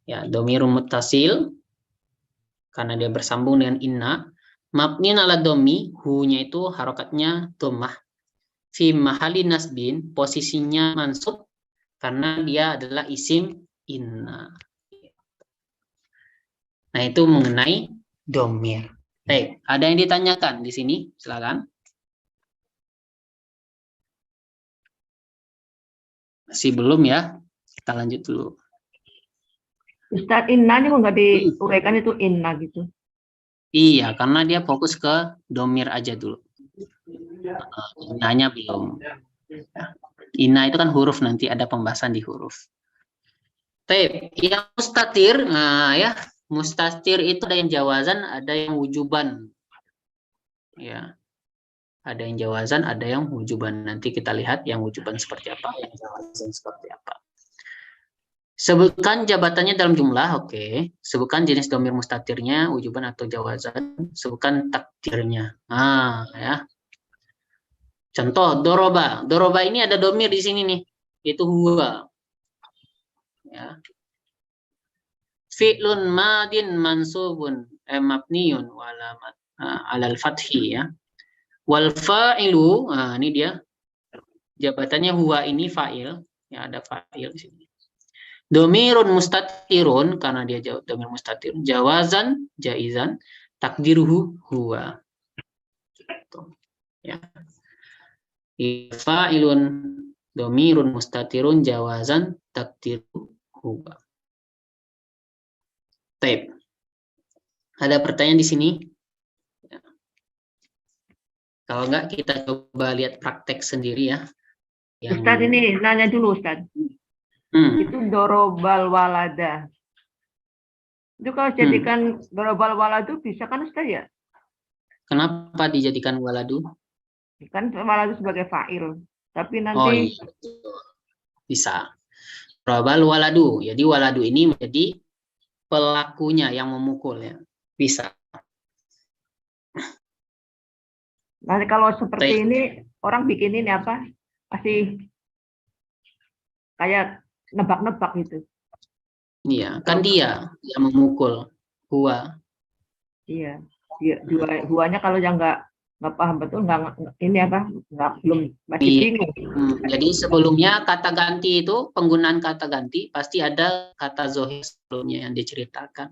Ya, domirun muttasil karena dia bersambung dengan inna. Mabniyun ala dhammi, hu-nya itu harokatnya dhammah. Fi mahalli nasbin, posisinya mansub karena dia adalah isim inna. Nah, itu mengenai domir. Baik, ada yang ditanyakan di sini? Silakan. Masih belum ya? Kita lanjut dulu. Ustaz, inna ini kok nggak diuraikan itu inna gitu? Iya, karena dia fokus ke domir aja dulu. Innanya belum. Inna itu kan huruf, nanti ada pembahasan di huruf. Baik, yang mustatir, nah ya. Mustatir itu ada yang jawazan, ada yang wujuban. Ya. Ada yang jawazan, ada yang wujuban. Nanti kita lihat yang wujuban seperti apa, yang jawazan seperti apa. Sebutkan jabatannya dalam jumlah, oke. Sebutkan jenis domir mustatirnya, wujuban atau jawazan. Sebutkan takdirnya. Nah, ya. Contoh doroba. Doroba ini ada domir di sini nih. Itu huwa. Ya. Fi'lun madin mansubun mabniyun walamat alal fathi ya. Wal fa'ilu, nah ini dia. Jabatannya huwa ini fa'il, ya ada fa'il di sini. Domirun mustatirun karena dia domir mustatir. Jawazan, jaizan, takdiruhu huwa. Tuh, ya. Fa'ilun domirun mustatirun jawazan takdiru huwa. Baik. Ada pertanyaan di sini? Ya. Kalau enggak kita coba lihat praktek sendiri ya. Ustadz ini nanya dulu Ustadz. Itu dorobal walada. Itu kalau jadikan dorobal waladu bisa kan Ustadz ya? Kenapa dijadikan waladu? Kan waladu sebagai fa'il. Tapi nanti Oh iya, bisa. Dorobal waladu. Jadi waladu ini menjadi pelakunya yang memukul ya. Bisa. nanti kalau seperti ini orang bikin ini apa? Masih kayak nebak-nebak gitu. Iya, kan dia yang memukul. Huwa. Iya. Huanya kalau yang nggak paham betul ini apa? Belum masih Iya. bingung. Jadi sebelumnya kata ganti itu penggunaan kata ganti pasti ada kata zohir sebelumnya yang diceritakan.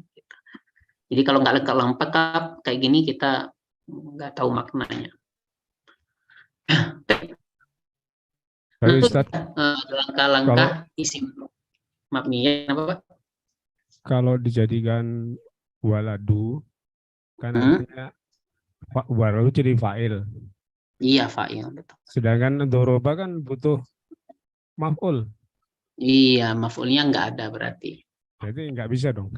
Jadi kalau nggak lengkap kayak gini kita nggak tahu maknanya. Tapi Ustaz, langkah-langkah isim mabni apa Pak? Kalau dijadikan waladu kan artinya waladu jadi fa'il. Iya fa'il betul. Sedangkan doroba kan butuh maf'ul. Iya maf'ulnya nggak ada berarti. Jadi nggak bisa dong.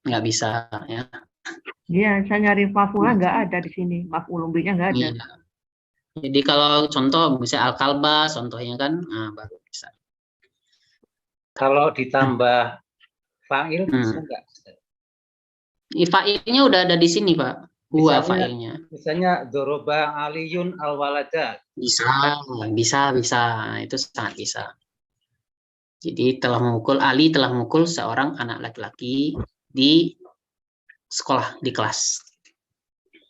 Nggak bisa ya. Iya, saya nyari maf'ulnya nggak ada di sini. Maf'ul binya nggak ada. Iya. Jadi kalau contoh misalnya al-kalba contohnya kan baru bisa. Kalau ditambah fa'il bisa nggak? Fa'ilnya udah ada di sini Pak. Huwa fa'ilnya. Misalnya doroba aliyun al-walada. Bisa. Itu sangat bisa. Jadi Ali telah memukul seorang anak laki-laki di sekolah, di kelas.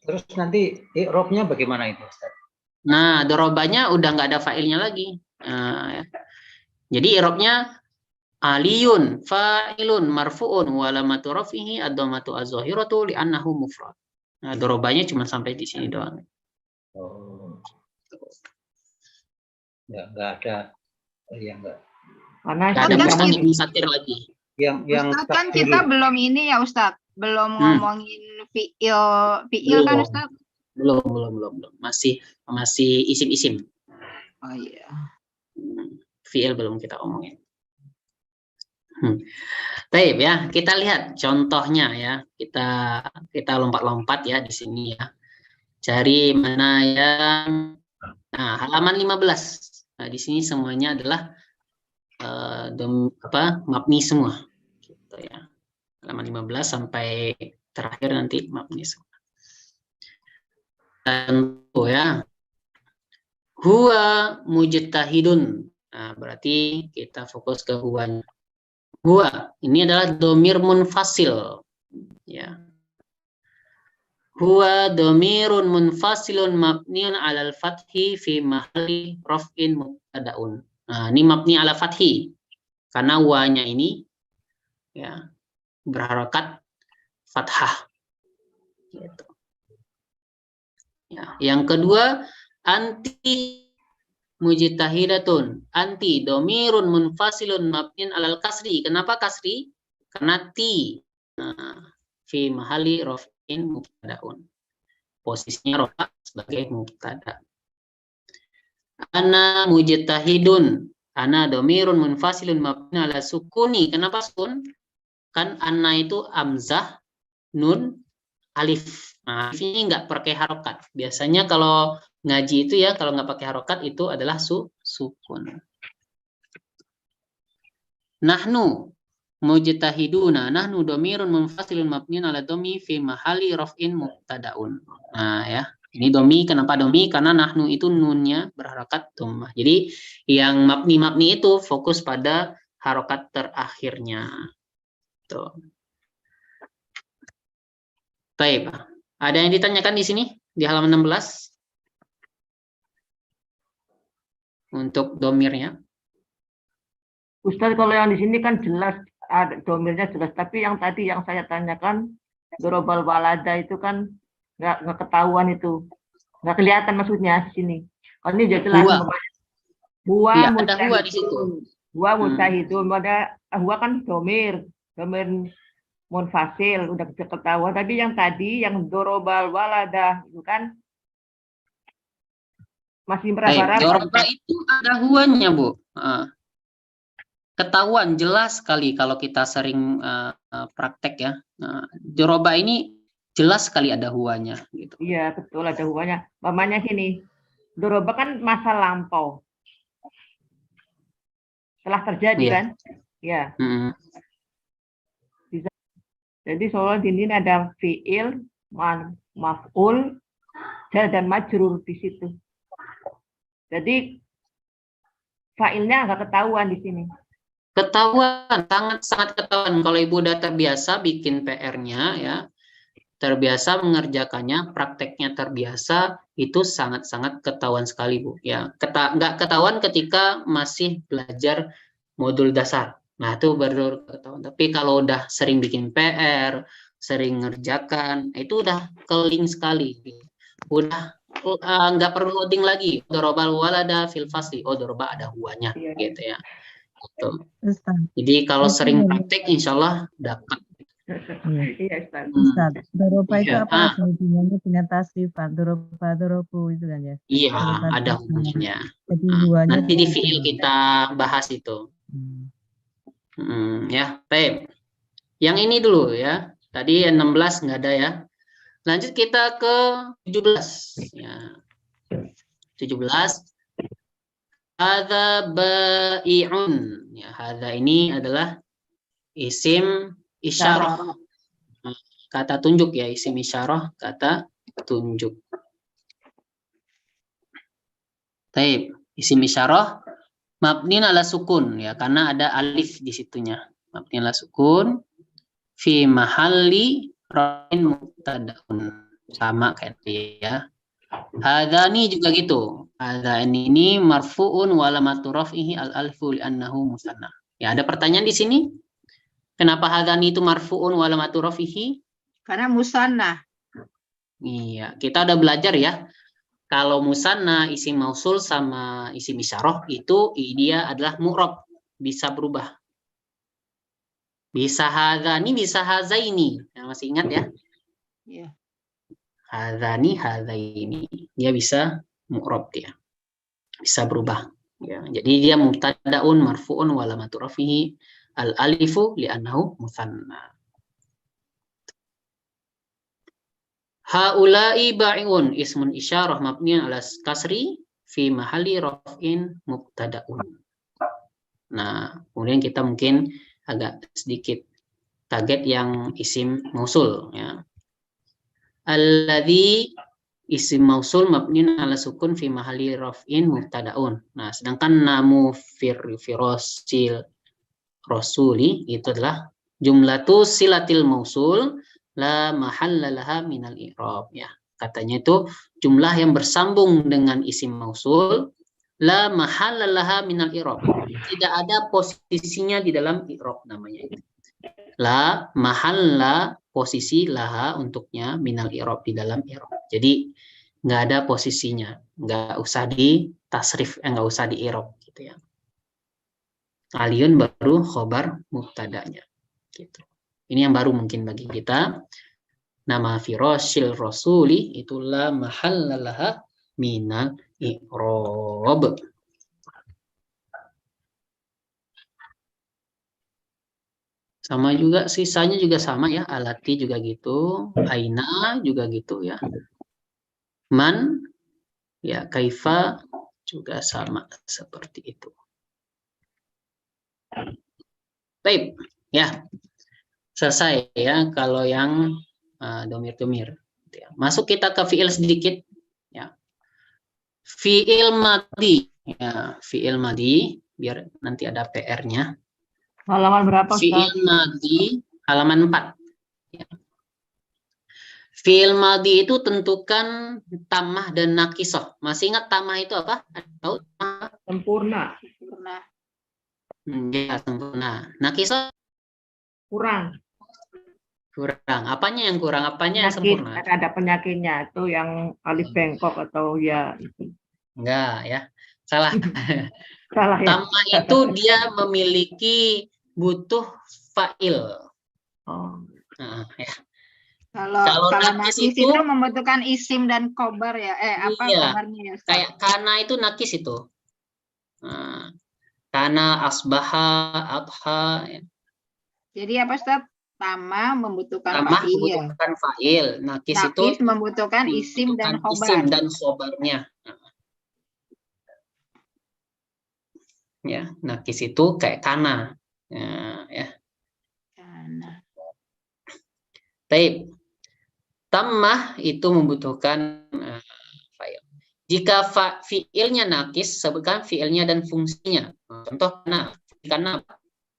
Terus nanti i'rabnya bagaimana itu Ustaz? Nah, dorobanya udah nggak ada fa'ilnya lagi. Ya. Jadi i'rabnya aliyun fa'ilun marfu'un wa alamatu raf'ihi ad-dhammatu az-zahiratu li'annahu mufrad. Nah, dorobanya cuma sampai di sini doang. Oh. Nggak ada. Ya enggak. Karena ada mustatir lagi. Yang Ustadz kan kita belum ini ya Ustadz, belum ngomongin fi'il kan Ustadz? Belum. Masih isim-isim. Oh iya. Fi'il belum kita omongin. Baik ya, kita lihat contohnya ya. Kita lompat-lompat ya di sini ya. Cari mana yang halaman 15. Nah, di sini semuanya adalah mabni semua. Gitu ya. Halaman 15 sampai terakhir nanti mabni semua. Tentu ya. Huwa mujtahidun. Nah, berarti kita fokus ke huwanya. Huwa ini adalah domir munfasil. Ya. Huwa domirun munfasilun mabniun alal fathi fi mahalli raf'in mubtada'un. Nah, ini mabni ala fathi. Karena huwanya ini ya berharokat fathah. Gitu. Ya. Yang kedua, anti mujtahidatun. Anti domirun munfasilun mabniun alal kasri. Kenapa kasri? Karena ti fi mahali raf'in mubtada'un. Posisinya rafa sebagai mubtada. Ana mujtahidun. Ana domirun munfasilun mabniun ala sukuni. Kenapa sukun? Kan ana itu amzah, nun, alif. Nah, ini nggak pakai harokat. Biasanya kalau ngaji itu ya, kalau nggak pakai harokat itu adalah sukun. Nahnu mujtahiduna. Nahnu domirun munfasilun mabniun ala domi fi mahali raf'in mubtada'un. Nah ya, ini domi. Kenapa domi? Karena nahnu itu nunnya berharokat dhammah. Jadi yang mabni itu fokus pada harokat terakhirnya. Tuh. Baik. Ada yang ditanyakan di sini di halaman 16 untuk domirnya? Ustaz, kalau yang di sini kan jelas ada domirnya jelas, tapi yang tadi yang saya tanyakan dorobal walada itu kan nggak ketahuan itu Nggak kelihatan maksudnya di sini. Kalau ini udah jelas. Huwa. Huwa Iya, ada huwa di situ. Huwa mujtahidun. Ada huwa kan domir munfasil udah ketahuan. Tapi yang tadi yang dorobal waladah itu kan masih meraba-raba. Doroba itu ada huwanya, Bu. Ketahuan jelas sekali kalau kita sering praktek ya. Doroba ini jelas sekali ada huwanya gitu. Iya, betul ada huwanya. Mamanya gini, doroba kan masa lampau. Telah terjadi kan? Ya. Bisa. Jadi soalnya di sini ada fiil, maf'ul, dan majrur di situ. Jadi fa'ilnya nggak ketahuan di sini. Ketahuan, sangat ketahuan kalau Ibu udah terbiasa bikin PR-nya ya. Terbiasa mengerjakannya, prakteknya terbiasa, itu sangat-sangat ketahuan sekali, Bu. Ya, nggak ketahuan ketika masih belajar modul dasar. Nah, itu baru ketahuan. Tapi kalau udah sering bikin PR, sering ngerjakan, itu udah keling sekali. Udah nggak perlu loading lagi. Dorobal walada fil fasli. Oh, doroba ada huwanya, gitu ya. Gitu. Jadi kalau sering praktek, insya Allah dapat. Iya, Ustaz, doroba itu apa hubungannya dengan tasrifan? Dorobu itu kan ya? Iya, ada hubungannya. Jadi nanti di fiil kita bahas itu. Ya, baik. Yang ini dulu ya. Tadi 16 nggak ada ya. Lanjut kita ke 17. Ya. 17. Hadza bai'un. Ya, hadza ini adalah isim isyarah. Kata tunjuk ya, isim isyarah, kata tunjuk. Baik, isim isyarah mabni ala sukun ya, karena ada alif di situnya. Mabni ala sukun fi mahalli raf'in mubtada'un. Sama kayak dia. Hadzani juga gitu. Hadzani ini marfu'un wa alamatu raf'ihi al-alfu li'annahu musanna. Ya, ada pertanyaan di sini? Kenapa hadzani itu marfu'un wa alamatu raf'ihi? Karena musanna. Iya, kita udah belajar ya. Kalau musanna, isim mausul sama isim isyarah itu dia adalah mu'rab, bisa berubah. Bisa hadzani, bisa hadzaini. Nah, masih ingat ya? Iya. Hadzani, hadzaini. Dia bisa mu'rab dia. Bisa berubah. Ya, jadi dia mubtada'un marfu'un wa alamatu raf'ihi al-alifu li'annahu musanna. Haula'i ba'iun ismun isyarah mabniun ala kasri fi mahalli raf'in mubtada'un. Nah, kemudian kita mungkin agak sedikit kaget yang isim mausul ya. Alladzi isim mausul mabniun ala sukun fi mahalli raf'in mubtada'un. Nah, sedangkan namu firosil rasuli itu adalah jumlatu silatil mausul la mahallalaha minal i'rab ya. Katanya itu jumlah yang bersambung dengan isim mausul la mahallalaha minal i'rab. Tidak ada posisinya di dalam i'rab namanya itu. La mahalla posisi laha untuknya minal i'rab di dalam i'rab. Jadi nggak ada posisinya, nggak usah di tasrif, nggak usah di i'rab gitu ya. Aliyun baru khobar mubtadanya gitu. Ini yang baru mungkin bagi kita. Nama firosil rasuli itulah mahallalaha minal i'rab. Sama juga, sisanya juga sama ya. Alati juga gitu, aina juga gitu ya. Man, ya kaifa juga sama seperti itu. Baik, ya. Selesai ya kalau yang domir-domir. Masuk kita ke fiil sedikit ya. Fiil madi ya, fiil madi biar nanti ada PR-nya. Halaman berapa? Fiil madi halaman 4 ya. Fiil madi itu tentukan tamah dan nakisah. Masih ingat tamah itu apa? Tahu? Sempurna. Ya, sempurna. Nakisah? Kurang. Kurang. Apanya yang kurang? Apanya yang Penyakit, sempurna? ada penyakitnya itu yang alif bengkok atau ya itu. Enggak ya. Salah. Salah ya. Tamma itu dia memiliki butuh fa'il. Oh. Nah, ya. Kalau nakis nakis itu membutuhkan isim dan khobar ya. Iya, Khobarnya ya, Ustaz? kayak kana itu nakis itu. Nah, kana, asbaha, adha. Ya. Jadi apa Ustaz? Tama membutuhkan Tamah fa'il. membutuhkan fa'il. Nakis itu membutuhkan isim dan khobar. isim dan khobarnya. Ya, nakis itu kayak kana. Ya. Kana. Taib. Tammah itu membutuhkan fa'il. Jika fi'ilnya nakis, sebutkan fi'ilnya dan fungsinya. Contoh karena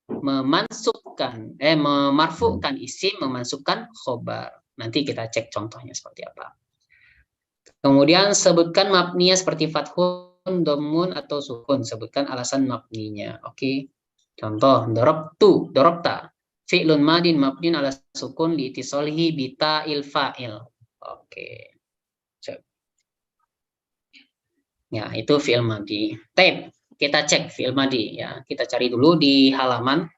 memarfukan isim, memasukkan khobar. Nanti kita cek contohnya seperti apa. Kemudian sebutkan mabninya seperti fathun, domun, atau sukun. Sebutkan alasan mabninya. Oke. Contoh, dorobtu, dorobta. Fi'lun madin mabnin ala sukun liitisolihi bita il fa'il. Oke. Ya, itu fi'il madi. Taib. Kita cek fi'il madi ya. Kita cari dulu di halaman.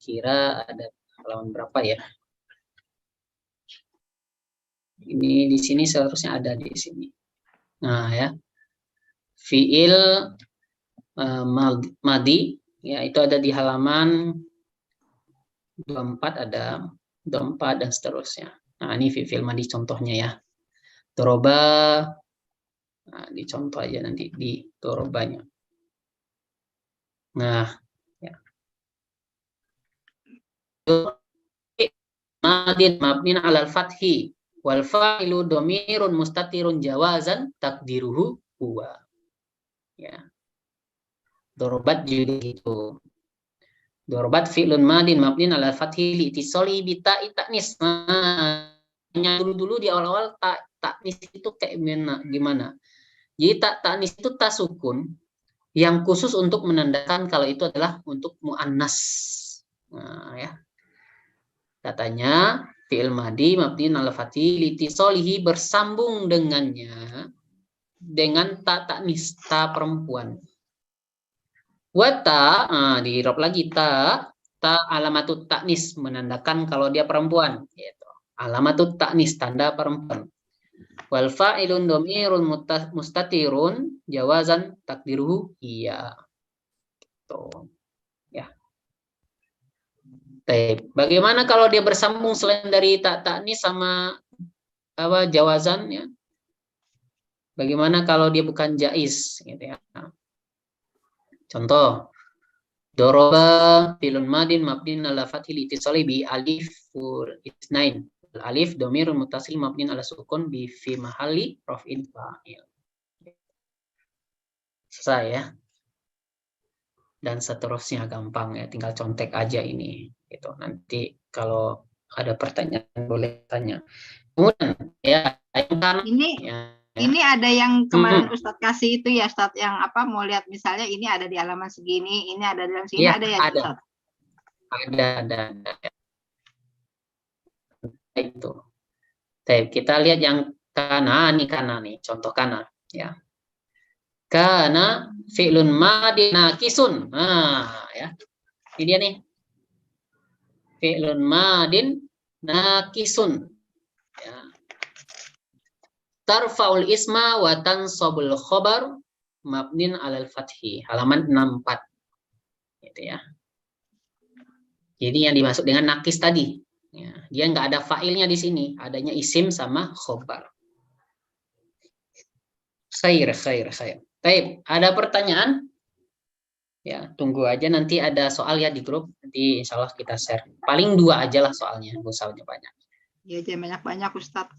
Kira ada halaman berapa ya? Ini di sini seharusnya ada di sini. Nah, ya. Fi'il madi ya, itu ada di halaman 24, ada 24 dan seterusnya. Nah, ini fi'il madi contohnya ya. Doroba, nah, dicontoh aja nanti di dorobanya. Nah, ya. Madin mabnin alal fathi wal fa'ilu domirun mustatirun jawazan takdiruhu huwa. Ya. Dorobat juga gitu. Dorobat fi'lun madin mabnin alal fathi li itisoli bita ta'nis. Nah, dulu di awal-awal ta'nis itu kayak gimana? Jadi ta'nis itu tasukun yang khusus untuk menandakan kalau itu adalah untuk muannas. Nah, ya. Katanya fi'il madi mabni ala fathi litisolihi bersambung dengannya dengan ta'nis, ta perempuan. Wata, di drop lagi ta alamatut ta'nis menandakan kalau dia perempuan, gitu. Alamatut ta'nis tanda perempuan. Wal fa'ilun domirun mustatirun jawazan takdiruhu iya. Tuh. Ya. Bagaimana kalau dia bersambung selain dari ta'nis sama apa jawazan ya? Bagaimana kalau dia bukan jaiz gitu ya? Contoh, doroba filun madin mabnin ala fathil itisali bi alif isnain. Alif domirun mutasil mabnin ala sukun bi fi mahali raf'in fa'il. Selesai ya. Dan seterusnya gampang ya, tinggal contek aja ini gitu. Nanti kalau ada pertanyaan boleh tanya. Kemudian ya ini ada yang kemarin Ustadz kasih itu ya Ustadz, yang apa mau lihat misalnya ini ada di halaman segini, ini ada di halaman segini, ya, ada ya Ustadz? Ada. Itu. Kita lihat yang kana nih, contoh kana ya. Kana fi'lun madin naqisun. Nah, ya. Ini dia nih. Fi'lun madin naqisun. Ya. Tarfa'ul isma wa tansabul khobar mabnin alal fathi. Halaman 64. Gitu ya. Jadi yang dimaksud dengan nakis tadi. Ya, dia nggak ada fa'ilnya di sini, adanya isim sama khobar. Khair. Baik, ada pertanyaan? Ya, tunggu aja nanti ada soal ya di grup. Nanti insya Allah kita share. Paling 2 aja lah soalnya, nggak usah banyak. Ya, jangan banyak-banyak Ustadz.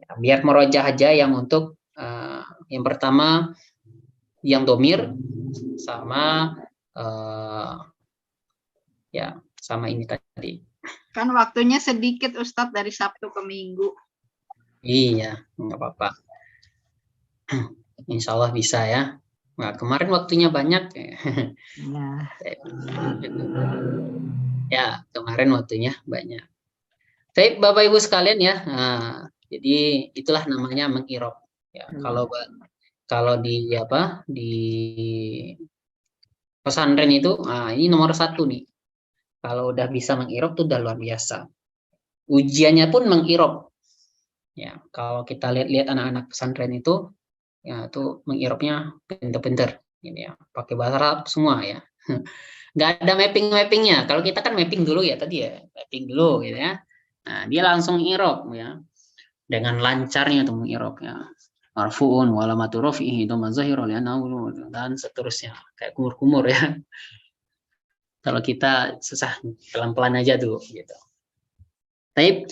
Ya, biar merojah aja yang untuk yang pertama yang domir sama ya sama ini tadi. Kan waktunya sedikit Ustadz dari Sabtu ke Minggu. Iya, nggak apa-apa. Insya Allah bisa ya. Nah, kemarin waktunya banyak. Ya, kemarin waktunya banyak. Baik, Bapak Ibu sekalian ya. Nah, jadi itulah namanya mengirob. Ya, kalau di apa di pesantren itu, ini nomor 1 nih. Kalau udah bisa mengirob tuh udah luar biasa. Ujiannya pun mengirob. Ya, kalau kita lihat-lihat anak-anak pesantren itu, ya tuh mengirobnya pinter-pinter, gitu ya. Pakai bahasa Arab semua ya. Nggak ada mapping-mappingnya. Kalau kita kan mapping dulu ya tadi ya, mapping dulu gitu ya. Nah, dia langsung irob ya. Dengan lancarnya tuh mengirobnya. Marfu'un wa alamatu rafihi dhamma zahiru li'annahu dan seterusnya. Kayak kumur-kumur ya. Kalau kita susah, pelan-pelan aja dulu gitu. Baik,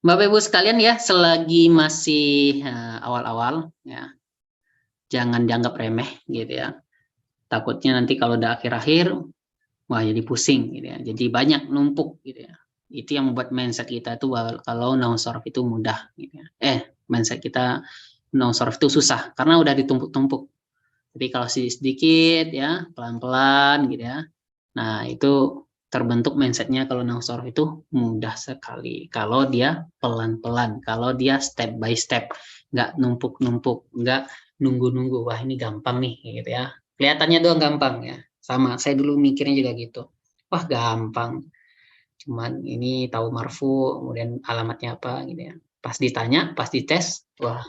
Bapak Ibu sekalian ya, selagi masih awal-awal ya, jangan dianggap remeh gitu ya. Takutnya nanti kalau udah akhir-akhir, wah jadi pusing gitu ya. Jadi banyak numpuk gitu ya. Itu yang membuat mindset kita itu kalau nahwu sharaf itu mudah gitu ya. Mindset kita nahwu sharaf itu susah karena udah ditumpuk-tumpuk. Tapi kalau sedikit ya, pelan-pelan gitu ya. Nah, itu terbentuk mindsetnya kalau nahwu sharaf itu mudah sekali. Kalau dia pelan-pelan, kalau dia step by step, nggak numpuk-numpuk, nggak nunggu-nunggu. Wah ini gampang nih, gitu ya. Kelihatannya doang gampang ya. Sama, saya dulu mikirnya juga gitu. Wah gampang. Cuman ini tahu marfu, kemudian alamatnya apa, gitu ya. Pas ditanya, pas dites, wah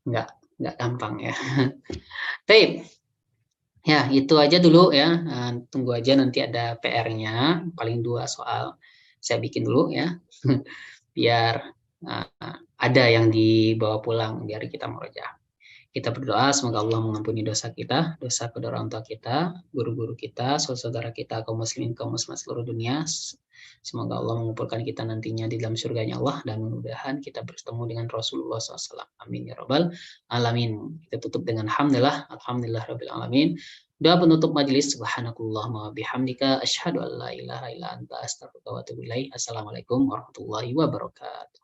nggak gampang ya. Baik. Ya, itu aja dulu ya. Tunggu aja nanti ada PR-nya, paling 2 soal. Saya bikin dulu ya. Biar ada yang dibawa pulang, biar kita murojaah. Kita berdoa semoga Allah mengampuni dosa kita, dosa kedua orang tua kita, guru-guru kita, saudara kita, kaum muslimin, kaum muslimat seluruh dunia. Semoga Allah mengumpulkan kita nantinya di dalam surganya Allah dan mudah-mudahan kita bertemu dengan Rasulullah SAW. Amin ya rabbal alamin. Kita tutup dengan alhamdulillah rabbil alamin. Doa penutup majelis, subhanakallahumma bihamdika asyhadu an la ilaha illa anta astaghfiruka wa atubu ilaik. Assalamualaikum warahmatullahi wabarakatuh.